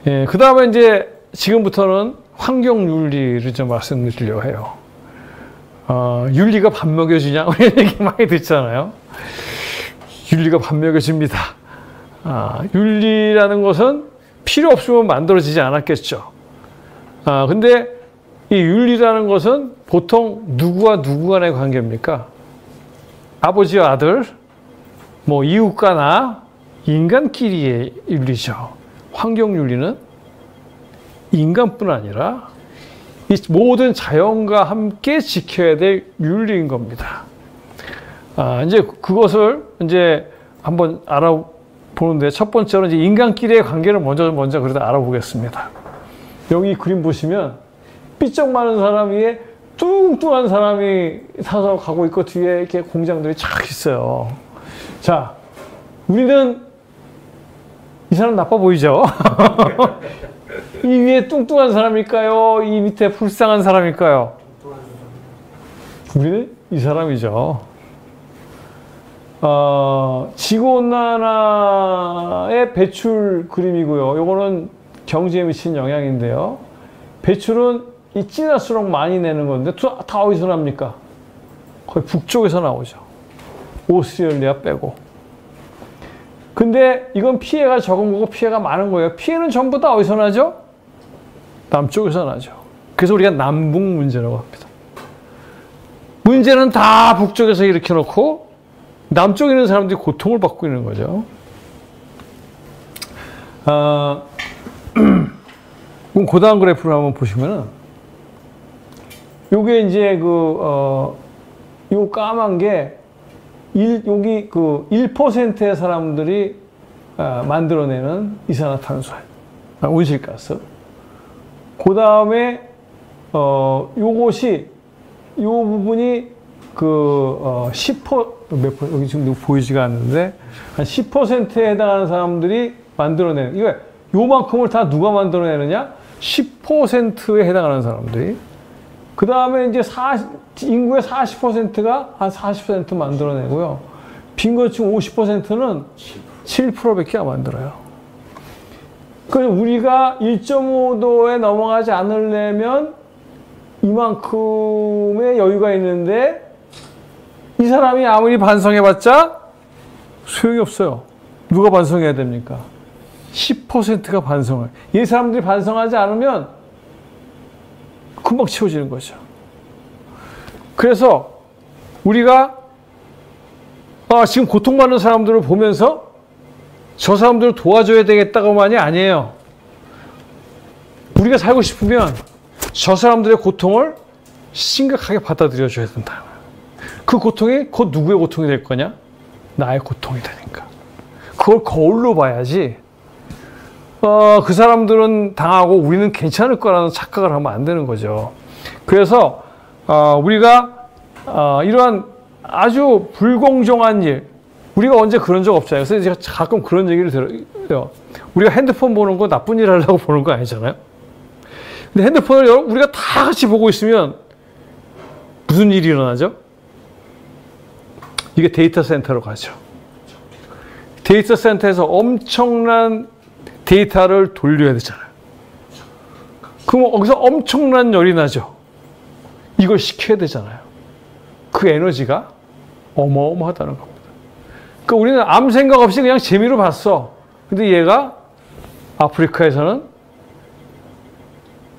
예, 그 다음에 이제 지금부터는 환경윤리를 좀 말씀드리려고 해요. 윤리가 밥 먹여주냐? 이런 얘기 많이 듣잖아요. 윤리가 밥 먹여줍니다. 윤리라는 것은 필요 없으면 만들어지지 않았겠죠. 근데 이 윤리라는 것은 보통 누구와 누구 간의 관계입니까? 아버지와 아들, 뭐 이웃과 나, 인간끼리의 윤리죠. 환경윤리는 인간뿐 아니라 이 모든 자연과 함께 지켜야 될 윤리인 겁니다. 이제 그것을 이제 한번 알아보는데 첫 번째로 이제 인간끼리의 관계를 먼저 그래도 알아보겠습니다. 여기 그림 보시면 삐쩍 마른 사람 위에 뚱뚱한 사람이 사서 가고 있고 뒤에 이렇게 공장들이 쫙 있어요. 자, 우리는 이 사람 나빠 보이죠? 이 위에 뚱뚱한 사람일까요? 이 밑에 불쌍한 사람일까요? 우리는 이 사람이죠. 지구온난화의 배출 그림이고요. 요거는 경제에 미친 영향인데요. 배출은 이 진할수록 많이 내는 건데 다 어디서 납니까? 거의 북쪽에서 나오죠. 오스트레일리아 빼고. 근데 이건 피해가 적은 거고 피해가 많은 거예요. 피해는 전부 다 어디서 나죠? 남쪽에서 나죠. 그래서 우리가 남북 문제라고 합니다. 문제는 다 북쪽에서 일으켜놓고 남쪽에 있는 사람들이 고통을 받고 있는 거죠. 고다음 그래프를 한번 보시면은 요게 이제 요 까만 게 여기 1%의 사람들이 만들어내는 이산화탄소예요. 온실가스. 그 다음에 요것이 요 부분이 10% 여기 지금 보이지가 않는데 한 10%에 해당하는 사람들이 만들어내는 이거 요만큼을 다 누가 만들어내느냐? 10%에 해당하는 사람들이. 그 다음에 이제 인구의 40%가 한 40% 만들어내고요. 빈곤층 50%는 7%밖에 안 만들어요. 그래서 우리가 1.5도에 넘어가지 않으려면 이만큼의 여유가 있는데 이 사람이 아무리 반성해봤자 소용이 없어요. 누가 반성해야 됩니까? 10%가 반성을. 이 사람들이 반성하지 않으면 금방 채워지는 거죠. 그래서 우리가 지금 고통받는 사람들을 보면서 저 사람들을 도와줘야 되겠다고만이 아니에요. 우리가 살고 싶으면 저 사람들의 고통을 심각하게 받아들여줘야 된다. 그 고통이 곧 누구의 고통이 될 거냐? 나의 고통이 되니까. 그걸 거울로 봐야지 그 사람들은 당하고 우리는 괜찮을 거라는 착각을 하면 안 되는 거죠. 그래서 우리가 이러한 아주 불공정한 일, 우리가 언제 그런 적 없잖아요. 그래서 제가 가끔 그런 얘기를 들어요. 우리가 핸드폰 보는 거 나쁜 일 하려고 보는 거 아니잖아요. 근데 핸드폰을 우리가 다 같이 보고 있으면 무슨 일이 일어나죠? 이게 데이터 센터로 가죠. 데이터 센터에서 엄청난 데이터를 돌려야 되잖아요. 그럼 거기서 엄청난 열이 나죠. 이걸 시켜야 되잖아요. 그 에너지가 어마어마하다는 겁니다. 그러니까 우리는 아무 생각 없이 그냥 재미로 봤어. 근데 얘가 아프리카에서는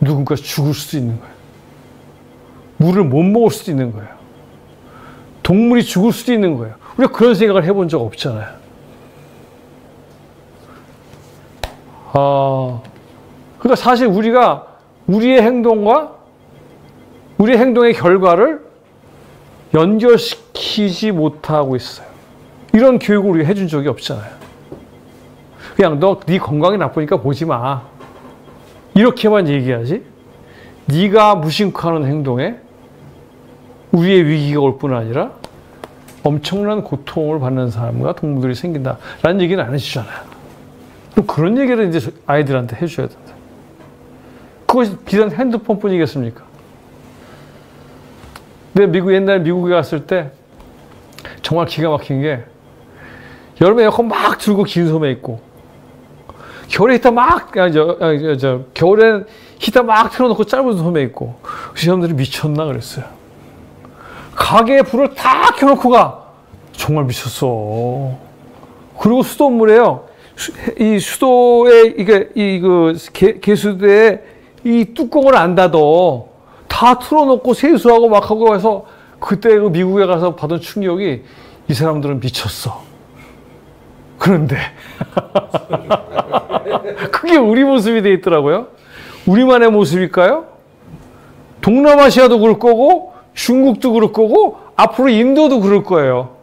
누군가 죽을 수도 있는 거예요. 물을 못 먹을 수도 있는 거예요. 동물이 죽을 수도 있는 거예요. 우리가 그런 생각을 해본 적 없잖아요. 그러니까 사실 우리가 우리의 행동과 우리의 행동의 결과를 연결시키지 못하고 있어요. 이런 교육을 우리가 해준 적이 없잖아요. 그냥 네 건강이 나쁘니까 보지 마. 이렇게만 얘기하지. 네가 무심코 하는 행동에 우리의 위기가 올 뿐 아니라 엄청난 고통을 받는 사람과 동물들이 생긴다라는 얘기는 안 해주잖아요. 그럼 그런 얘기를 이제 아이들한테 해줘야 된다. 그것이 비단 핸드폰뿐이겠습니까? 내가 옛날에 미국에 갔을 때 정말 기가 막힌 게 여름에 에어컨 막 틀고 긴 소매 입고 겨울에 히터 막, 겨울에 히터 막 틀어놓고 짧은 소매 있고. 그 사람들이 미쳤나 그랬어요. 가게에 불을 다 켜놓고 가. 정말 미쳤어. 그리고 수돗물에요. 이 수도에, 개수대에 이 뚜껑을 안 닫어. 다 틀어놓고 세수하고 막 하고 해서 그때 그 미국에 가서 받은 충격이 이 사람들은 미쳤어. 그런데 그게 우리 모습이 돼 있더라고요. 우리만의 모습일까요? 동남아시아도 그럴 거고 중국도 그럴 거고 앞으로 인도도 그럴 거예요.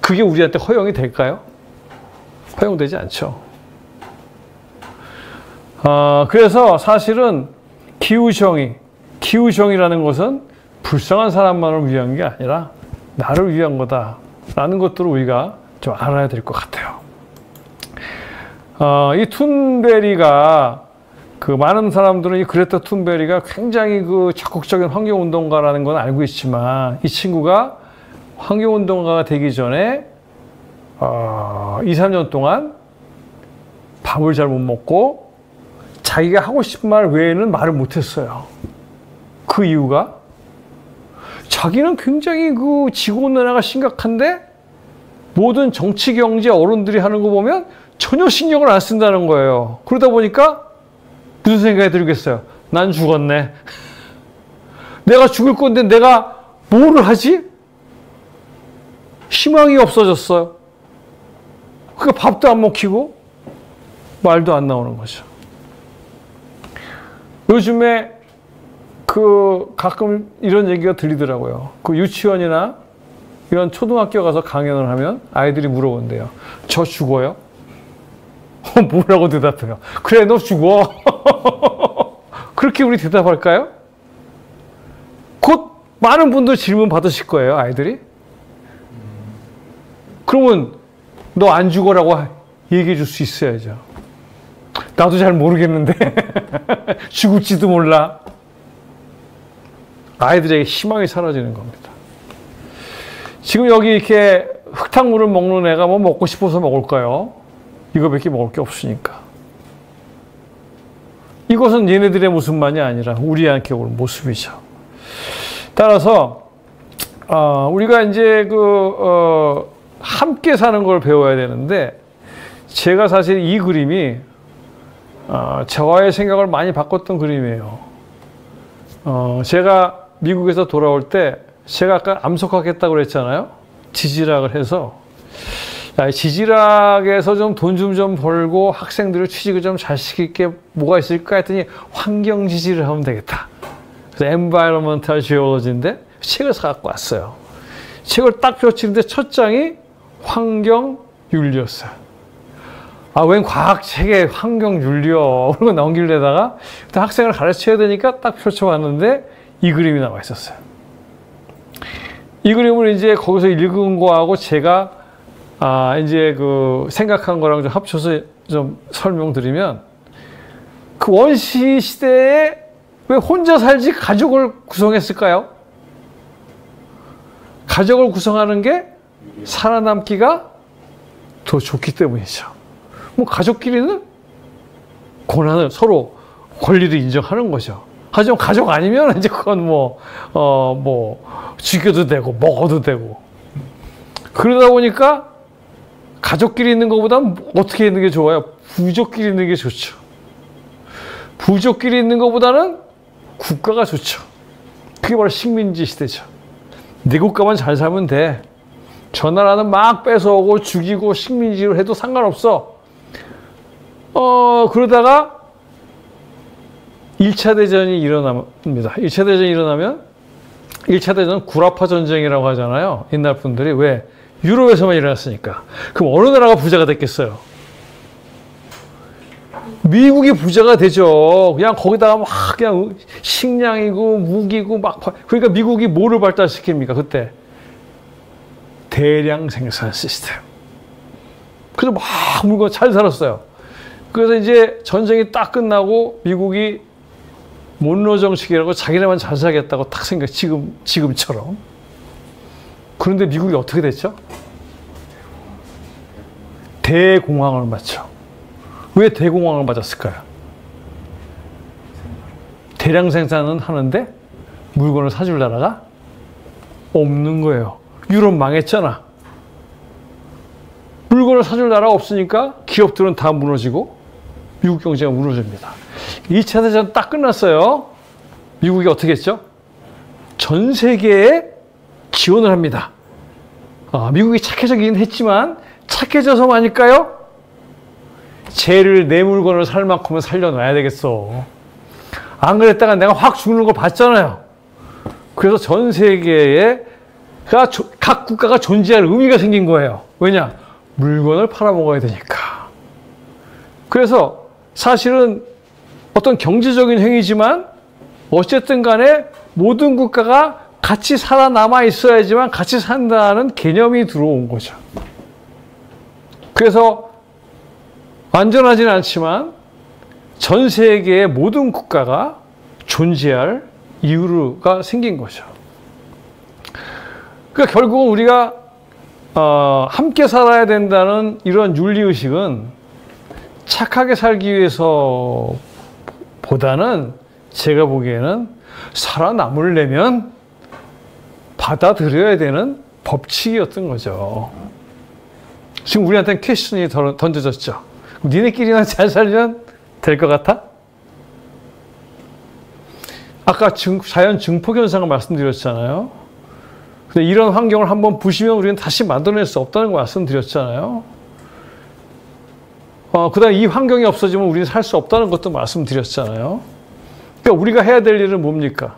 그게 우리한테 허용이 될까요? 허용되지 않죠. 그래서 사실은 기후정의라는 것은 불쌍한 사람만을 위한 게 아니라 나를 위한 거다라는 것들을 우리가 좀 알아야 될 것 같아요. 이 툰베리가 그 많은 사람들은 이 그레타 툰베리가 굉장히 그 적극적인 환경운동가라는 건 알고 있지만 이 친구가 환경운동가가 되기 전에 2, 3년 동안 밥을 잘 못 먹고 자기가 하고 싶은 말 외에는 말을 못했어요. 그 이유가 자기는 굉장히 그 지구온난화가 심각한데 모든 정치, 경제, 어른들이 하는 거 보면 전혀 신경을 안 쓴다는 거예요. 그러다 보니까 무슨 생각이 들겠어요? 난 죽었네. 내가 죽을 건데 내가 뭐를 하지? 희망이 없어졌어요. 그러니까 밥도 안 먹히고 말도 안 나오는 거죠. 요즘에 가끔 이런 얘기가 들리더라고요. 그 유치원이나 이런 초등학교 가서 강연을 하면 아이들이 물어본대요. 저 죽어요? 뭐라고 대답해요? 그래, 너 죽어. 그렇게 우리 대답할까요? 곧 많은 분들 질문 받으실 거예요, 아이들이. 그러면 너 안 죽어라고 얘기해 줄 수 있어야죠. 나도 잘 모르겠는데 죽을지도 몰라. 아이들에게 희망이 사라지는 겁니다. 지금 여기 이렇게 흙탕물을 먹는 애가 뭐 먹고 싶어서 먹을까요? 이거밖에 먹을 게 없으니까. 이것은 얘네들의 모습만이 아니라 우리한테 올 모습이죠. 따라서 우리가 이제 함께 사는 걸 배워야 되는데 제가 사실 이 그림이 저와의 생각을 많이 바꿨던 그림이에요. 제가 미국에서 돌아올 때 제가 아까 암석학했다고 그랬잖아요. 지질학을 해서 지질학에서 좀 돈 좀 벌고 학생들을 취직을 좀 잘 시킬 게 뭐가 있을까 했더니 환경 지질을 하면 되겠다. 그래서 Environmental Geology인데 책을 사갖고 왔어요. 책을 딱 펼치는데 첫 장이 환경윤리였어요. 웬 과학책에 환경윤리요. 그러고 넘기려다가 학생을 가르쳐야 되니까 딱 펼쳐봤는데 이 그림이 나와 있었어요. 이 그림을 이제 거기서 읽은 거하고 제가 이제 생각한 거랑 좀 합쳐서 좀 설명드리면 그 원시 시대에 왜 혼자 살지 가족을 구성했을까요? 가족을 구성하는 게 살아남기가 더 좋기 때문이죠. 뭐 가족끼리는 고난을 서로 권리를 인정하는 거죠. 하지만 가족 아니면 이제 그건 죽여도 되고 먹어도 되고 그러다 보니까 가족끼리 있는 것보다는 어떻게 있는 게 좋아요? 부족끼리 있는 게 좋죠. 부족끼리 있는 것보다는 국가가 좋죠. 그게 바로 식민지 시대죠. 내 국가만 잘 살면 돼. 저 나라는 막 뺏어오고 죽이고 식민지로 해도 상관없어. 그러다가 1차 대전이 일어납니다. 1차 대전이 일어나면 1차 대전은 구라파 전쟁이라고 하잖아요. 옛날 분들이 왜? 유럽에서만 일어났으니까. 그럼 어느 나라가 부자가 됐겠어요? 미국이 부자가 되죠. 그냥 거기다가 막 그냥 식량이고 무기고 막 그러니까 미국이 뭐를 발달시킵니까? 그때 대량 생산 시스템. 그래서 막 물건 잘 살았어요. 그래서 이제 전쟁이 딱 끝나고 미국이 몬로 정책이라고 자기네만 잘 살겠다고 딱 생각 지금처럼. 그런데 미국이 어떻게 됐죠? 대공황을 맞죠. 왜 대공황을 맞았을까요? 대량 생산은 하는데 물건을 사줄 나라가 없는 거예요. 유럽 망했잖아. 물건을 사줄 나라가 없으니까 기업들은 다 무너지고 미국 경제가 무너집니다. 2차 대전 딱 끝났어요. 미국이 어떻게 했죠? 전 세계에 지원을 합니다. 미국이 착해지긴 했지만 착해져서만일까요? 쟤를 내 물건을 살 만큼은 살려놔야 되겠어. 안 그랬다가 내가 확 죽는 걸 봤잖아요. 그래서 전 세계에 각 국가가 존재할 의미가 생긴 거예요. 왜냐? 물건을 팔아먹어야 되니까. 그래서 사실은 어떤 경제적인 행위지만 어쨌든 간에 모든 국가가 같이 살아남아 있어야지만 같이 산다는 개념이 들어온 거죠. 그래서 완전하지는 않지만 전 세계의 모든 국가가 존재할 이유가 생긴 거죠. 그러니까 결국은 우리가 함께 살아야 된다는 이런 윤리의식은 착하게 살기 위해서 보다는 제가 보기에는 살아남으려면 받아들여야 되는 법칙이었던 거죠. 지금 우리한테는 퀘스천이 던져졌죠. 니네끼리만 잘 살면 될 것 같아? 아까 자연 증폭 현상을 말씀드렸잖아요. 근데 이런 환경을 한번 부시면 우리는 다시 만들어낼 수 없다는 걸 말씀드렸잖아요. 그 다음에 이 환경이 없어지면 우리는 살 수 없다는 것도 말씀드렸잖아요. 그러니까 우리가 해야 될 일은 뭡니까?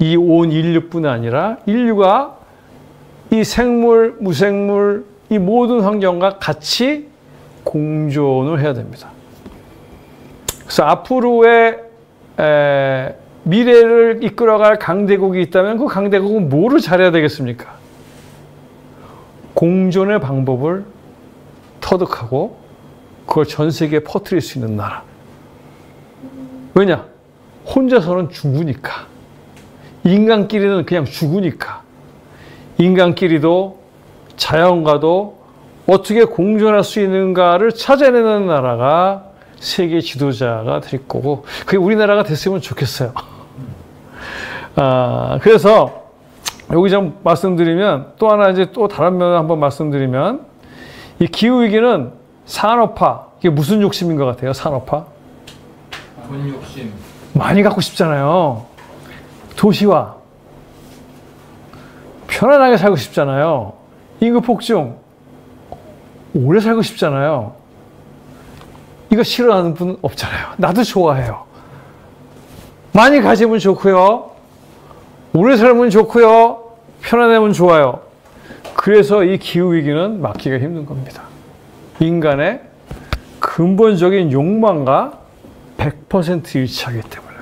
이 온 인류뿐 아니라 인류가 이 생물, 무생물, 이 모든 환경과 같이 공존을 해야 됩니다. 그래서 앞으로의 미래를 이끌어갈 강대국이 있다면 그 강대국은 뭐를 잘해야 되겠습니까? 공존의 방법을 터득하고 그걸 전 세계에 퍼뜨릴 수 있는 나라. 왜냐? 혼자서는 죽으니까. 인간끼리는 그냥 죽으니까. 인간끼리도 자연과도 어떻게 공존할 수 있는가를 찾아내는 나라가 세계 지도자가 될 거고, 그게 우리나라가 됐으면 좋겠어요. 그래서 여기 좀 말씀드리면 또 하나 이제 또 다른 면을 한번 말씀드리면 이 기후위기는 산업화, 이게 무슨 욕심인 것 같아요? 산업화? 돈 욕심. 많이 갖고 싶잖아요. 도시화. 편안하게 살고 싶잖아요. 인구 폭증. 오래 살고 싶잖아요. 이거 싫어하는 분 없잖아요. 나도 좋아해요. 많이 가지면 좋고요. 오래 살면 좋고요. 편안하면 좋아요. 그래서 이 기후위기는 막기가 힘든 겁니다. 인간의 근본적인 욕망과 100% 일치하기 때문에.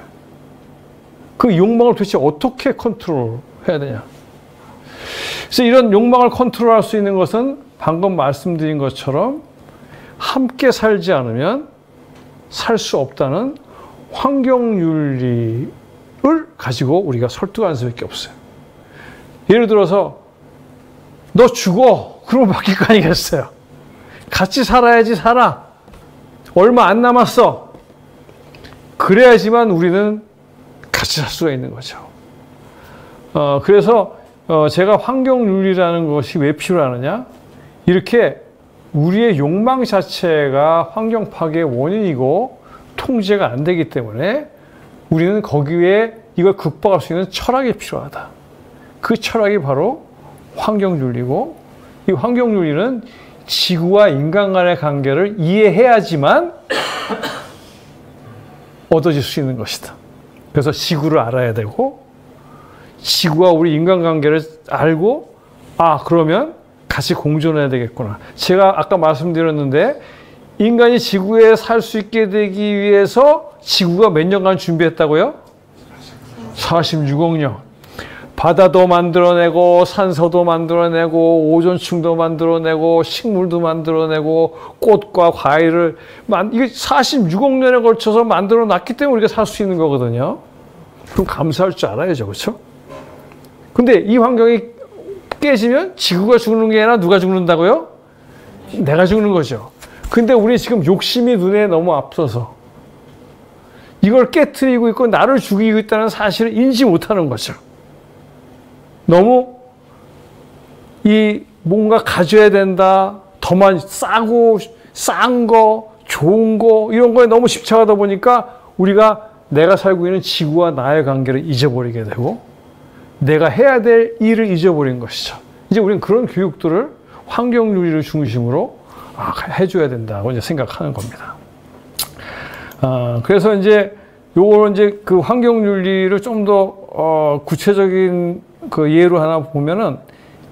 그 욕망을 도대체 어떻게 컨트롤해야 되냐. 그래서 이런 욕망을 컨트롤할 수 있는 것은 방금 말씀드린 것처럼 함께 살지 않으면 살 수 없다는 환경윤리를 가지고 우리가 설득할 수밖에 없어요. 예를 들어서 너 죽어. 그러면 바뀔 거 아니겠어요. 같이 살아야지 살아. 얼마 안 남았어. 그래야지만 우리는 같이 살 수가 있는 거죠. 그래서 제가 환경윤리라는 것이 왜 필요하느냐? 이렇게 우리의 욕망 자체가 환경 파괴의 원인이고 통제가 안 되기 때문에 우리는 거기에 이걸 극복할 수 있는 철학이 필요하다. 그 철학이 바로 환경윤리고, 이 환경윤리는 지구와 인간 간의 관계를 이해해야지만 얻어질 수 있는 것이다. 그래서 지구를 알아야 되고, 지구와 우리 인간관계를 알고, 그러면 같이 공존해야 되겠구나. 제가 아까 말씀드렸는데 인간이 지구에 살 수 있게 되기 위해서 지구가 몇 년간 준비했다고요? 46억 년. 바다도 만들어내고 산소도 만들어내고 오존층도 만들어내고 식물도 만들어내고 꽃과 과일을 이게 46억 년에 걸쳐서 만들어 놨기 때문에 우리가 살 수 있는 거거든요. 그럼 감사할 줄 알아야죠. 그렇죠? 근데 이 환경이 깨지면 지구가 죽는 게 아니라 누가 죽는다고요? 내가 죽는 거죠. 근데 우리 지금 욕심이 눈에 너무 앞서서 이걸 깨트리고 있고 나를 죽이고 있다는 사실을 인지 못하는 거죠. 너무 이 뭔가 가져야 된다, 더 많이 싸고 싼 거, 좋은 거 이런 거에 너무 집착하다 보니까 우리가 내가 살고 있는 지구와 나의 관계를 잊어버리게 되고 내가 해야 될 일을 잊어버린 것이죠. 이제 우리는 그런 교육들을 환경윤리를 중심으로 해줘야 된다고 이제 생각하는 겁니다. 그래서 이제 요거는 이제 그 환경윤리를 좀 더 구체적인 그 예로 하나 보면은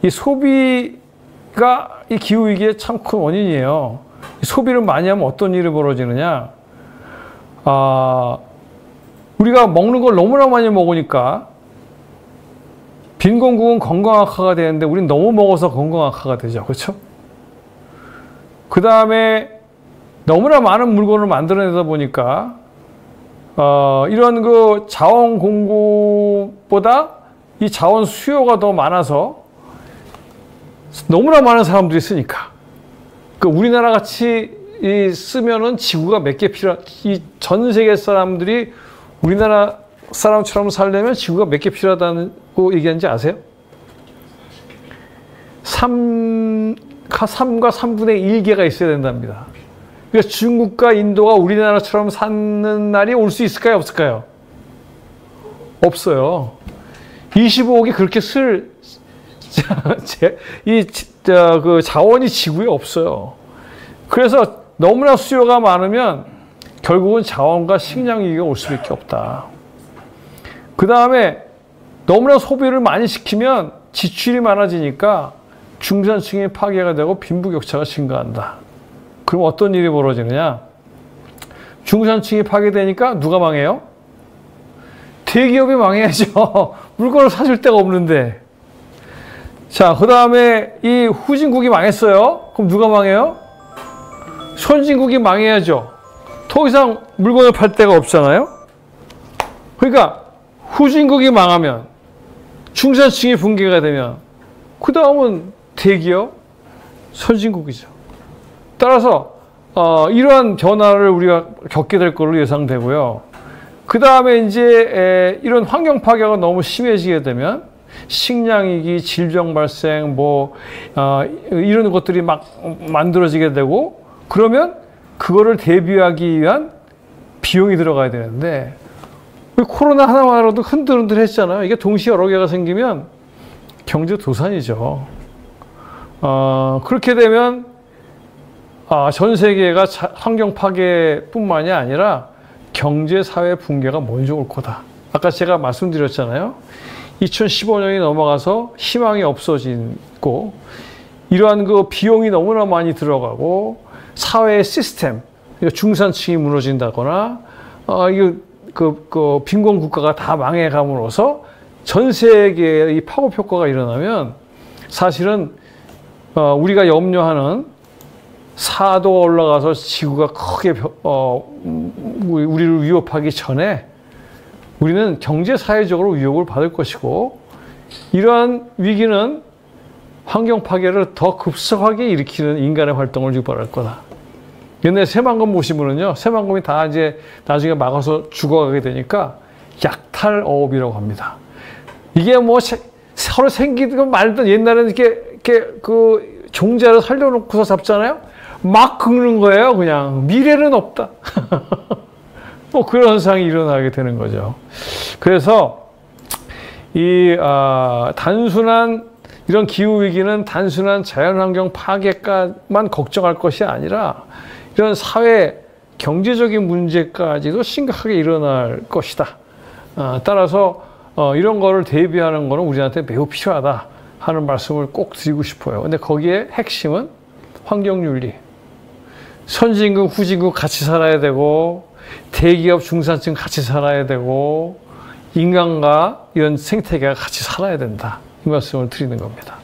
이 소비가 이 기후위기의 참 큰 원인이에요. 소비를 많이 하면 어떤 일이 벌어지느냐. 우리가 먹는 걸 너무나 많이 먹으니까 빈곤국은 건강 악화가 되는데 우린 너무 먹어서 건강 악화가 되죠. 그렇죠? 그 다음에 너무나 많은 물건을 만들어내다 보니까 이런 그 자원 공급보다 이 자원 수요가 더 많아서 너무나 많은 사람들이 쓰니까 그 우리나라 같이 쓰면은 지구가 몇 개 이 전 세계 사람들이 우리나라 사람처럼 살려면 지구가 몇 개 필요하다고 얘기하는지 아세요? 3과 3분의 1개가 있어야 된답니다. 그러니까 중국과 인도가 우리나라처럼 사는 날이 올 수 있을까요? 없을까요? 없어요. 25억이 그렇게 그 자원이 지구에 없어요. 그래서 너무나 수요가 많으면 결국은 자원과 식량 위기가 올 수밖에 없다. 그 다음에 너무나 소비를 많이 시키면 지출이 많아지니까 중산층이 파괴가 되고 빈부격차가 증가한다. 그럼 어떤 일이 벌어지느냐? 중산층이 파괴되니까 누가 망해요? 대기업이 망해야죠. 물건을 사줄 데가 없는데. 자, 그 다음에 이 후진국이 망했어요. 그럼 누가 망해요? 선진국이 망해야죠. 더 이상 물건을 팔 데가 없잖아요. 그러니까 후진국이 망하면 중산층이 붕괴가 되면 그 다음은 대기업, 선진국이죠. 따라서 이러한 변화를 우리가 겪게 될 걸로 예상되고요. 그 다음에 이제 이런 환경 파괴가 너무 심해지게 되면 식량위기, 질병 발생, 이런 것들이 막 만들어지게 되고 그러면 그거를 대비하기 위한 비용이 들어가야 되는데 코로나 하나만으로도 흔들흔들했잖아요. 이게 동시에 여러 개가 생기면 경제 도산이죠. 그렇게 되면 전 세계가 환경 파괴뿐만이 아니라 경제 사회 붕괴가 먼저 올 거다. 아까 제가 말씀드렸잖아요. 2015년이 넘어가서 희망이 없어지고 이러한 그 비용이 너무나 많이 들어가고 사회의 시스템, 중산층이 무너진다거나 그 빈곤 국가가 다 망해감으로써 전 세계에 이 파급 효과가 일어나면 사실은 우리가 염려하는 4도 올라가서 지구가 크게 우리를 위협하기 전에 우리는 경제 사회적으로 위협을 받을 것이고 이러한 위기는 환경 파괴를 더 급속하게 일으키는 인간의 활동을 유발할 거다. 옛날에 새만금 보시면은요, 새만금이 다 이제 나중에 막아서 죽어가게 되니까 약탈어업이라고 합니다. 이게 뭐 서로 생기든 말든 옛날에는 이렇게 그 종자를 살려놓고서 잡잖아요. 막 긁는 거예요, 그냥. 미래는 없다. 뭐 그런 현상이 일어나게 되는 거죠. 그래서 단순한 이런 기후위기는 단순한 자연환경 파괴만 걱정할 것이 아니라 이런 사회, 경제적인 문제까지도 심각하게 일어날 것이다. 따라서 이런 거를 대비하는 거는 우리한테 매우 필요하다 하는 말씀을 꼭 드리고 싶어요. 근데 거기에 핵심은 환경윤리. 선진국, 후진국 같이 살아야 되고 대기업, 중산층 같이 살아야 되고 인간과 이런 생태계가 같이 살아야 된다. 이 말씀을 드리는 겁니다.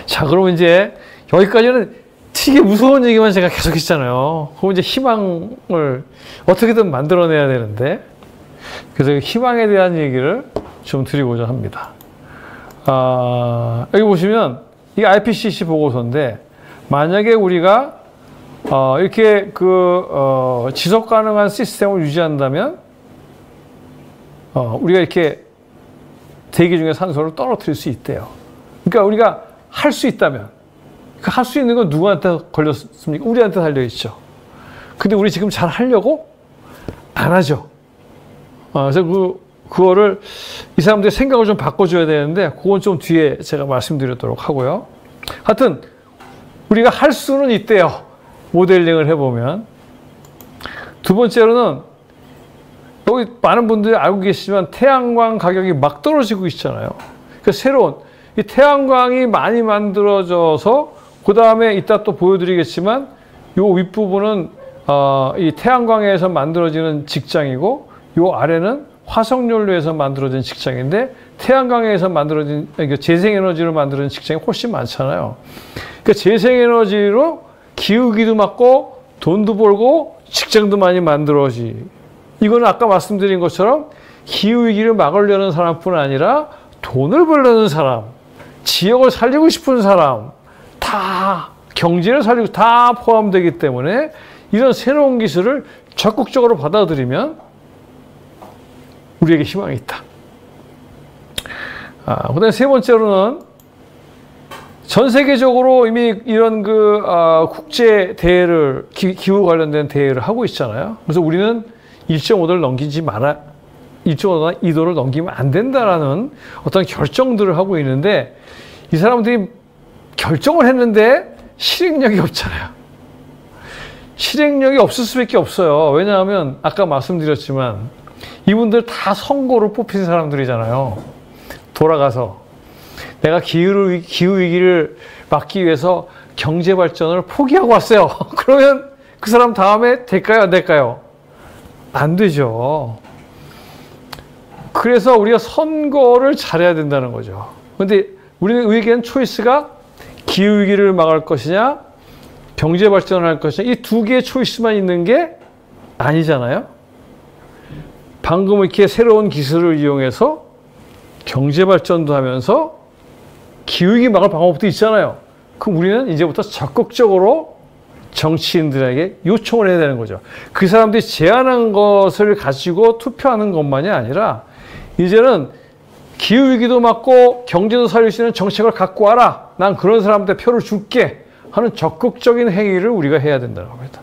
자, 그럼 이제 여기까지는 되게 무서운 얘기만 제가 계속 했잖아요. 그럼 이제 희망을 어떻게든 만들어내야 되는데 그래서 희망에 대한 얘기를 좀 드리고자 합니다. 여기 보시면 이게 IPCC 보고서인데 만약에 우리가 이렇게 지속 가능한 시스템을 유지한다면 우리가 이렇게 대기 중에 산소를 떨어뜨릴 수 있대요. 그러니까 우리가 할 수 있다면, 할 수 있는 건 누구한테 걸렸습니까? 우리한테 달려있죠. 근데 우리 지금 잘 하려고 안 하죠. 그래서 그거를 이 사람들의 생각을 좀 바꿔줘야 되는데, 그건 좀 뒤에 제가 말씀드리도록 하고요. 하여튼, 우리가 할 수는 있대요. 모델링을 해보면. 두 번째로는, 여기 많은 분들이 알고 계시지만 태양광 가격이 막 떨어지고 있잖아요. 그러니까 새로운, 이 태양광이 많이 만들어져서, 그 다음에 이따 또 보여드리겠지만, 요 윗부분은 이 태양광에서 만들어지는 직장이고, 요 아래는 화석연료에서 만들어진 직장인데, 태양광에서 만들어진, 그러니까 재생에너지로 만들어진 직장이 훨씬 많잖아요. 그러니까 재생에너지로 기후위기도 막고, 돈도 벌고, 직장도 많이 만들어지. 이거는 아까 말씀드린 것처럼 기후위기를 막으려는 사람뿐 아니라 돈을 벌려는 사람, 지역을 살리고 싶은 사람, 다 경제를 살리고 다 포함되기 때문에 이런 새로운 기술을 적극적으로 받아들이면 우리에게 희망이 있다. 그다음에 세 번째로는 전 세계적으로 이미 이런 국제 대회를, 기후 관련된 대회를 하고 있잖아요. 그래서 우리는 1.5도를 넘기지 마라, 1.5도나 2도를 넘기면 안 된다라는 어떤 결정들을 하고 있는데, 이 사람들이 결정을 했는데 실행력이 없잖아요. 실행력이 없을 수밖에 없어요. 왜냐하면 아까 말씀드렸지만 이분들 다 선거로 뽑힌 사람들이잖아요. 돌아가서 내가 기후위기를 막기 위해서 경제발전을 포기하고 왔어요. 그러면 그 사람 다음에 될까요? 안 될까요? 안 되죠. 그래서 우리가 선거를 잘해야 된다는 거죠. 그런데 우리에게는 초이스가 기후위기를 막을 것이냐, 경제발전을 할 것이냐, 이 두 개의 초이스만 있는 게 아니잖아요. 방금 이렇게 새로운 기술을 이용해서 경제발전도 하면서 기후위기 막을 방법도 있잖아요. 그럼 우리는 이제부터 적극적으로 정치인들에게 요청을 해야 되는 거죠. 그 사람들이 제안한 것을 가지고 투표하는 것만이 아니라 이제는 기후위기도 막고 경제도 살릴 수 있는 정책을 갖고 와라. 난 그런 사람한테 표를 줄게 하는 적극적인 행위를 우리가 해야 된다는 겁니다.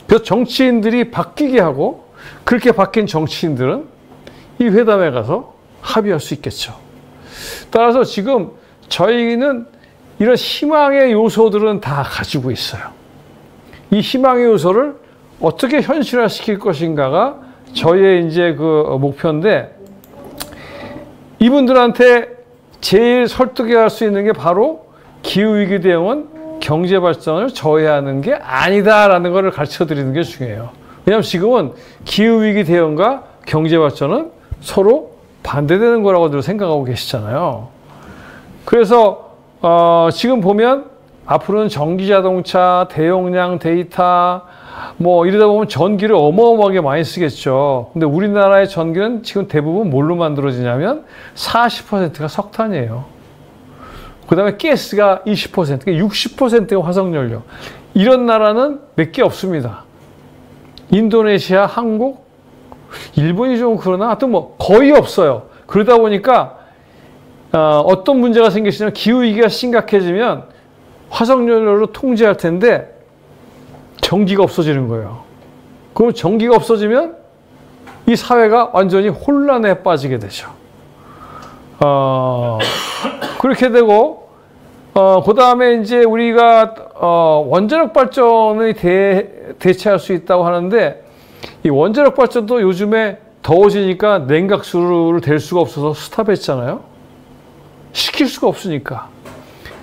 그래서 정치인들이 바뀌게 하고, 그렇게 바뀐 정치인들은 이 회담에 가서 합의할 수 있겠죠. 따라서 지금 저희는 이런 희망의 요소들은 다 가지고 있어요. 이 희망의 요소를 어떻게 현실화시킬 것인가가 저희의 이제 목표인데, 이분들한테 제일 설득해야 할 수 있는 게 바로 기후위기 대응은 경제발전을 저해하는 게 아니다라는 것을 가르쳐 드리는 게 중요해요. 왜냐하면 지금은 기후위기 대응과 경제발전은 서로 반대되는 거라고들 생각하고 계시잖아요. 그래서 지금 보면 앞으로는 전기자동차, 대용량 데이터 이러다 보면 전기를 어마어마하게 많이 쓰겠죠. 근데 우리나라의 전기는 지금 대부분 뭘로 만들어지냐면 40%가 석탄이에요. 그 다음에 가스가 20%, 60%가 화석연료. 이런 나라는 몇 개 없습니다. 인도네시아, 한국, 일본이 좀 그러나 하여튼 거의 없어요. 그러다 보니까 어떤 문제가 생기시냐면 기후위기가 심각해지면 화석연료로 통제할 텐데 전기가 없어지는 거예요. 그럼 전기가 없어지면 이 사회가 완전히 혼란에 빠지게 되죠. 그렇게 되고, 그 다음에 이제 우리가 원자력 발전을 대체할 수 있다고 하는데, 이 원자력 발전도 요즘에 더워지니까 냉각수를 댈 수가 없어서 스탑했잖아요. 시킬 수가 없으니까.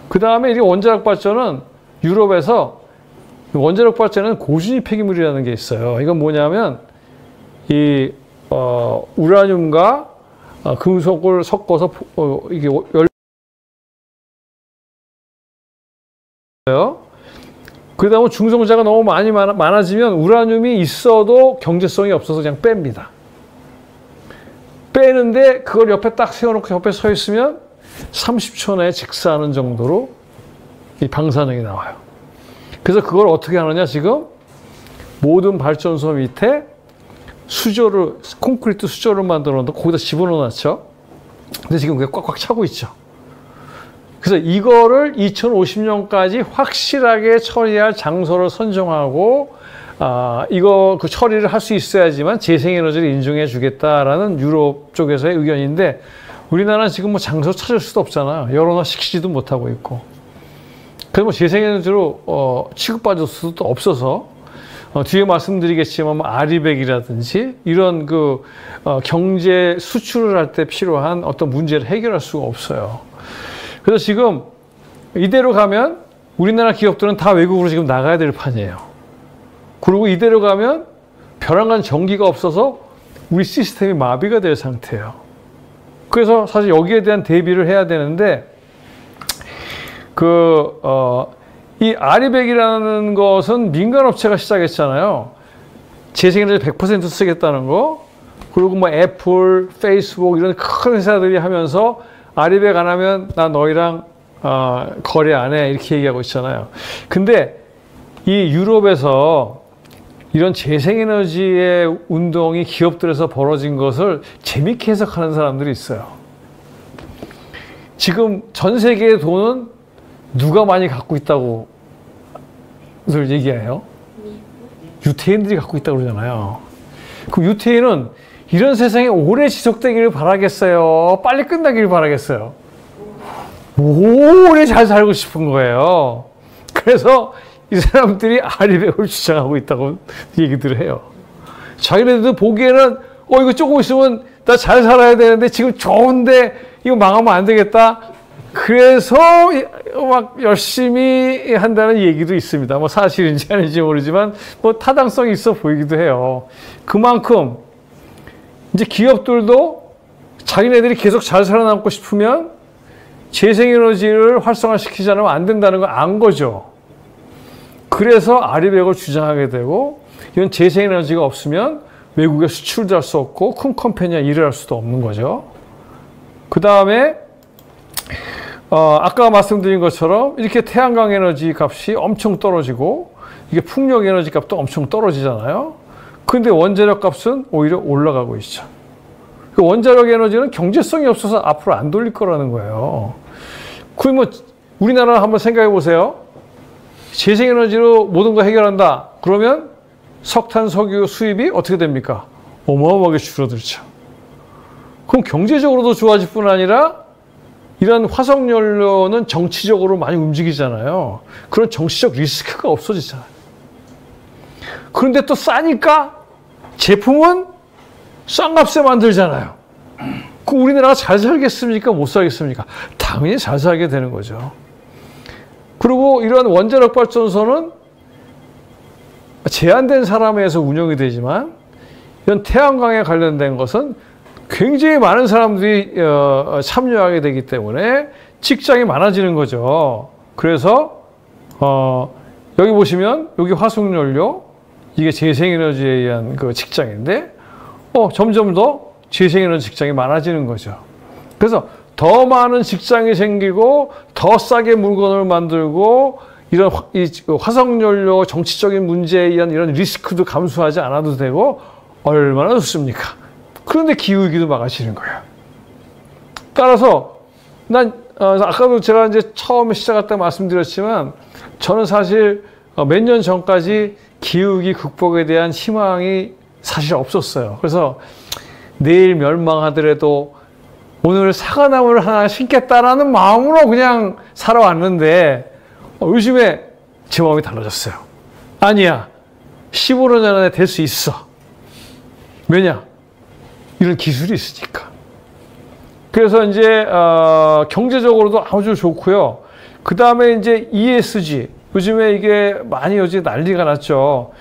그 다음에 이 원자력 발전은 유럽에서 원자력 발전은 고준위 폐기물이라는 게 있어요. 이건 뭐냐면 이 우라늄과 금속을 섞어서 이게 그러다 보면 중성자가 너무 많아지면 우라늄이 있어도 경제성이 없어서 그냥 뺍니다. 빼는데 그걸 옆에 딱 세워놓고 옆에 서 있으면 30초 내에 직사하는 정도로 이 방사능이 나와요. 그래서 그걸 어떻게 하느냐, 지금 모든 발전소 밑에 수조를, 콘크리트 수조를 만들어 놓고 거기다 집어넣어 놨죠. 근데 지금 그게 꽉꽉 차고 있죠. 그래서 이거를 2050년까지 확실하게 처리할 장소를 선정하고, 이거 그 처리를 할 수 있어야지만 재생에너지를 인정해 주겠다라는 유럽 쪽에서의 의견인데, 우리나라는 지금 뭐 장소 찾을 수도 없잖아요. 여론화 시키지도 못하고 있고. 그래서 뭐 재생에너지로 취급받을 수도 없어서, 뒤에 말씀드리겠지만 뭐 아리백이라든지 이런 그 경제 수출을 할 때 필요한 어떤 문제를 해결할 수가 없어요. 그래서 지금 이대로 가면 우리나라 기업들은 다 외국으로 지금 나가야 될 판이에요. 그리고 이대로 가면 벼랑간 전기가 없어서 우리 시스템이 마비가 될 상태예요. 그래서 사실 여기에 대한 대비를 해야 되는데, 이 아리백이라는 것은 민간업체가 시작했잖아요. 재생에너지 100% 쓰겠다는 거. 그리고 뭐 애플, 페이스북 이런 큰 회사들이 하면서 아리백 안 하면 나 너희랑 거래 안 해, 이렇게 얘기하고 있잖아요. 근데 이 유럽에서 이런 재생에너지의 운동이 기업들에서 벌어진 것을 재밌게 해석하는 사람들이 있어요. 지금 전 세계의 돈은 누가 많이 갖고 있다고 얘기해요? 유태인들이 갖고 있다고 그러잖아요. 그럼 유태인은 이런 세상이 오래 지속되기를 바라겠어요? 빨리 끝나기를 바라겠어요? 오래 잘 살고 싶은 거예요. 그래서 이 사람들이 아리백을 주장하고 있다고 얘기들을 해요. 자기네들도 보기에는 이거 조금 있으면 나 잘 살아야 되는데 지금 좋은데 이거 망하면 안 되겠다. 그래서 막 열심히 한다는 얘기도 있습니다. 뭐 사실인지 아닌지 모르지만 뭐 타당성이 있어 보이기도 해요. 그만큼 이제 기업들도 자기네들이 계속 잘 살아남고 싶으면 재생에너지를 활성화시키지 않으면 안 된다는 걸 안 거죠. 그래서 아리백을 주장하게 되고, 이런 재생에너지가 없으면 외국에 수출도 할 수 없고 큰 컴퍼니가 일을 할 수도 없는 거죠. 그 다음에 아까 말씀드린 것처럼 이렇게 태양광 에너지 값이 엄청 떨어지고 이게 풍력 에너지 값도 엄청 떨어지잖아요. 근데 원자력 값은 오히려 올라가고 있죠. 그 원자력 에너지는 경제성이 없어서 앞으로 안 돌릴 거라는 거예요. 그럼 뭐 우리나라 한번 생각해 보세요. 재생에너지로 모든 거 해결한다. 그러면 석탄, 석유 수입이 어떻게 됩니까? 어마어마하게 줄어들죠. 그럼 경제적으로도 좋아질 뿐 아니라 이런 화석연료는 정치적으로 많이 움직이잖아요. 그런 정치적 리스크가 없어지잖아요. 그런데 또 싸니까 제품은 싼 값에 만들잖아요. 그럼 우리나라가 잘 살겠습니까? 못 살겠습니까? 당연히 잘 살게 되는 거죠. 그리고 이런 원자력 발전소는 제한된 사람에 의해서 운영이 되지만 이런 태양광에 관련된 것은 굉장히 많은 사람들이 참여하게 되기 때문에 직장이 많아지는 거죠. 그래서 여기 보시면 여기 화석연료, 이게 재생에너지에 의한 그 직장인데 점점 더 재생에너지 직장이 많아지는 거죠. 그래서 더 많은 직장이 생기고 더 싸게 물건을 만들고 이런 화석연료 정치적인 문제에 의한 이런 리스크도 감수하지 않아도 되고 얼마나 좋습니까? 그런데 기후위기도 막아지는 거예요. 따라서 난 아까도 제가 이제 처음에 시작할 때 말씀드렸지만 저는 사실 몇 년 전까지 기후위기 극복에 대한 희망이 사실 없었어요. 그래서 내일 멸망하더라도 오늘 사과나무를 하나 심겠다라는 마음으로 그냥 살아왔는데 요즘에 제 마음이 달라졌어요. 아니야. 15년 안에 될 수 있어. 왜냐? 이런 기술이 있으니까. 그래서 이제 경제적으로도 아주 좋고요. 그 다음에 이제 ESG. 요즘에 이게 많이 요즘 난리가 났죠.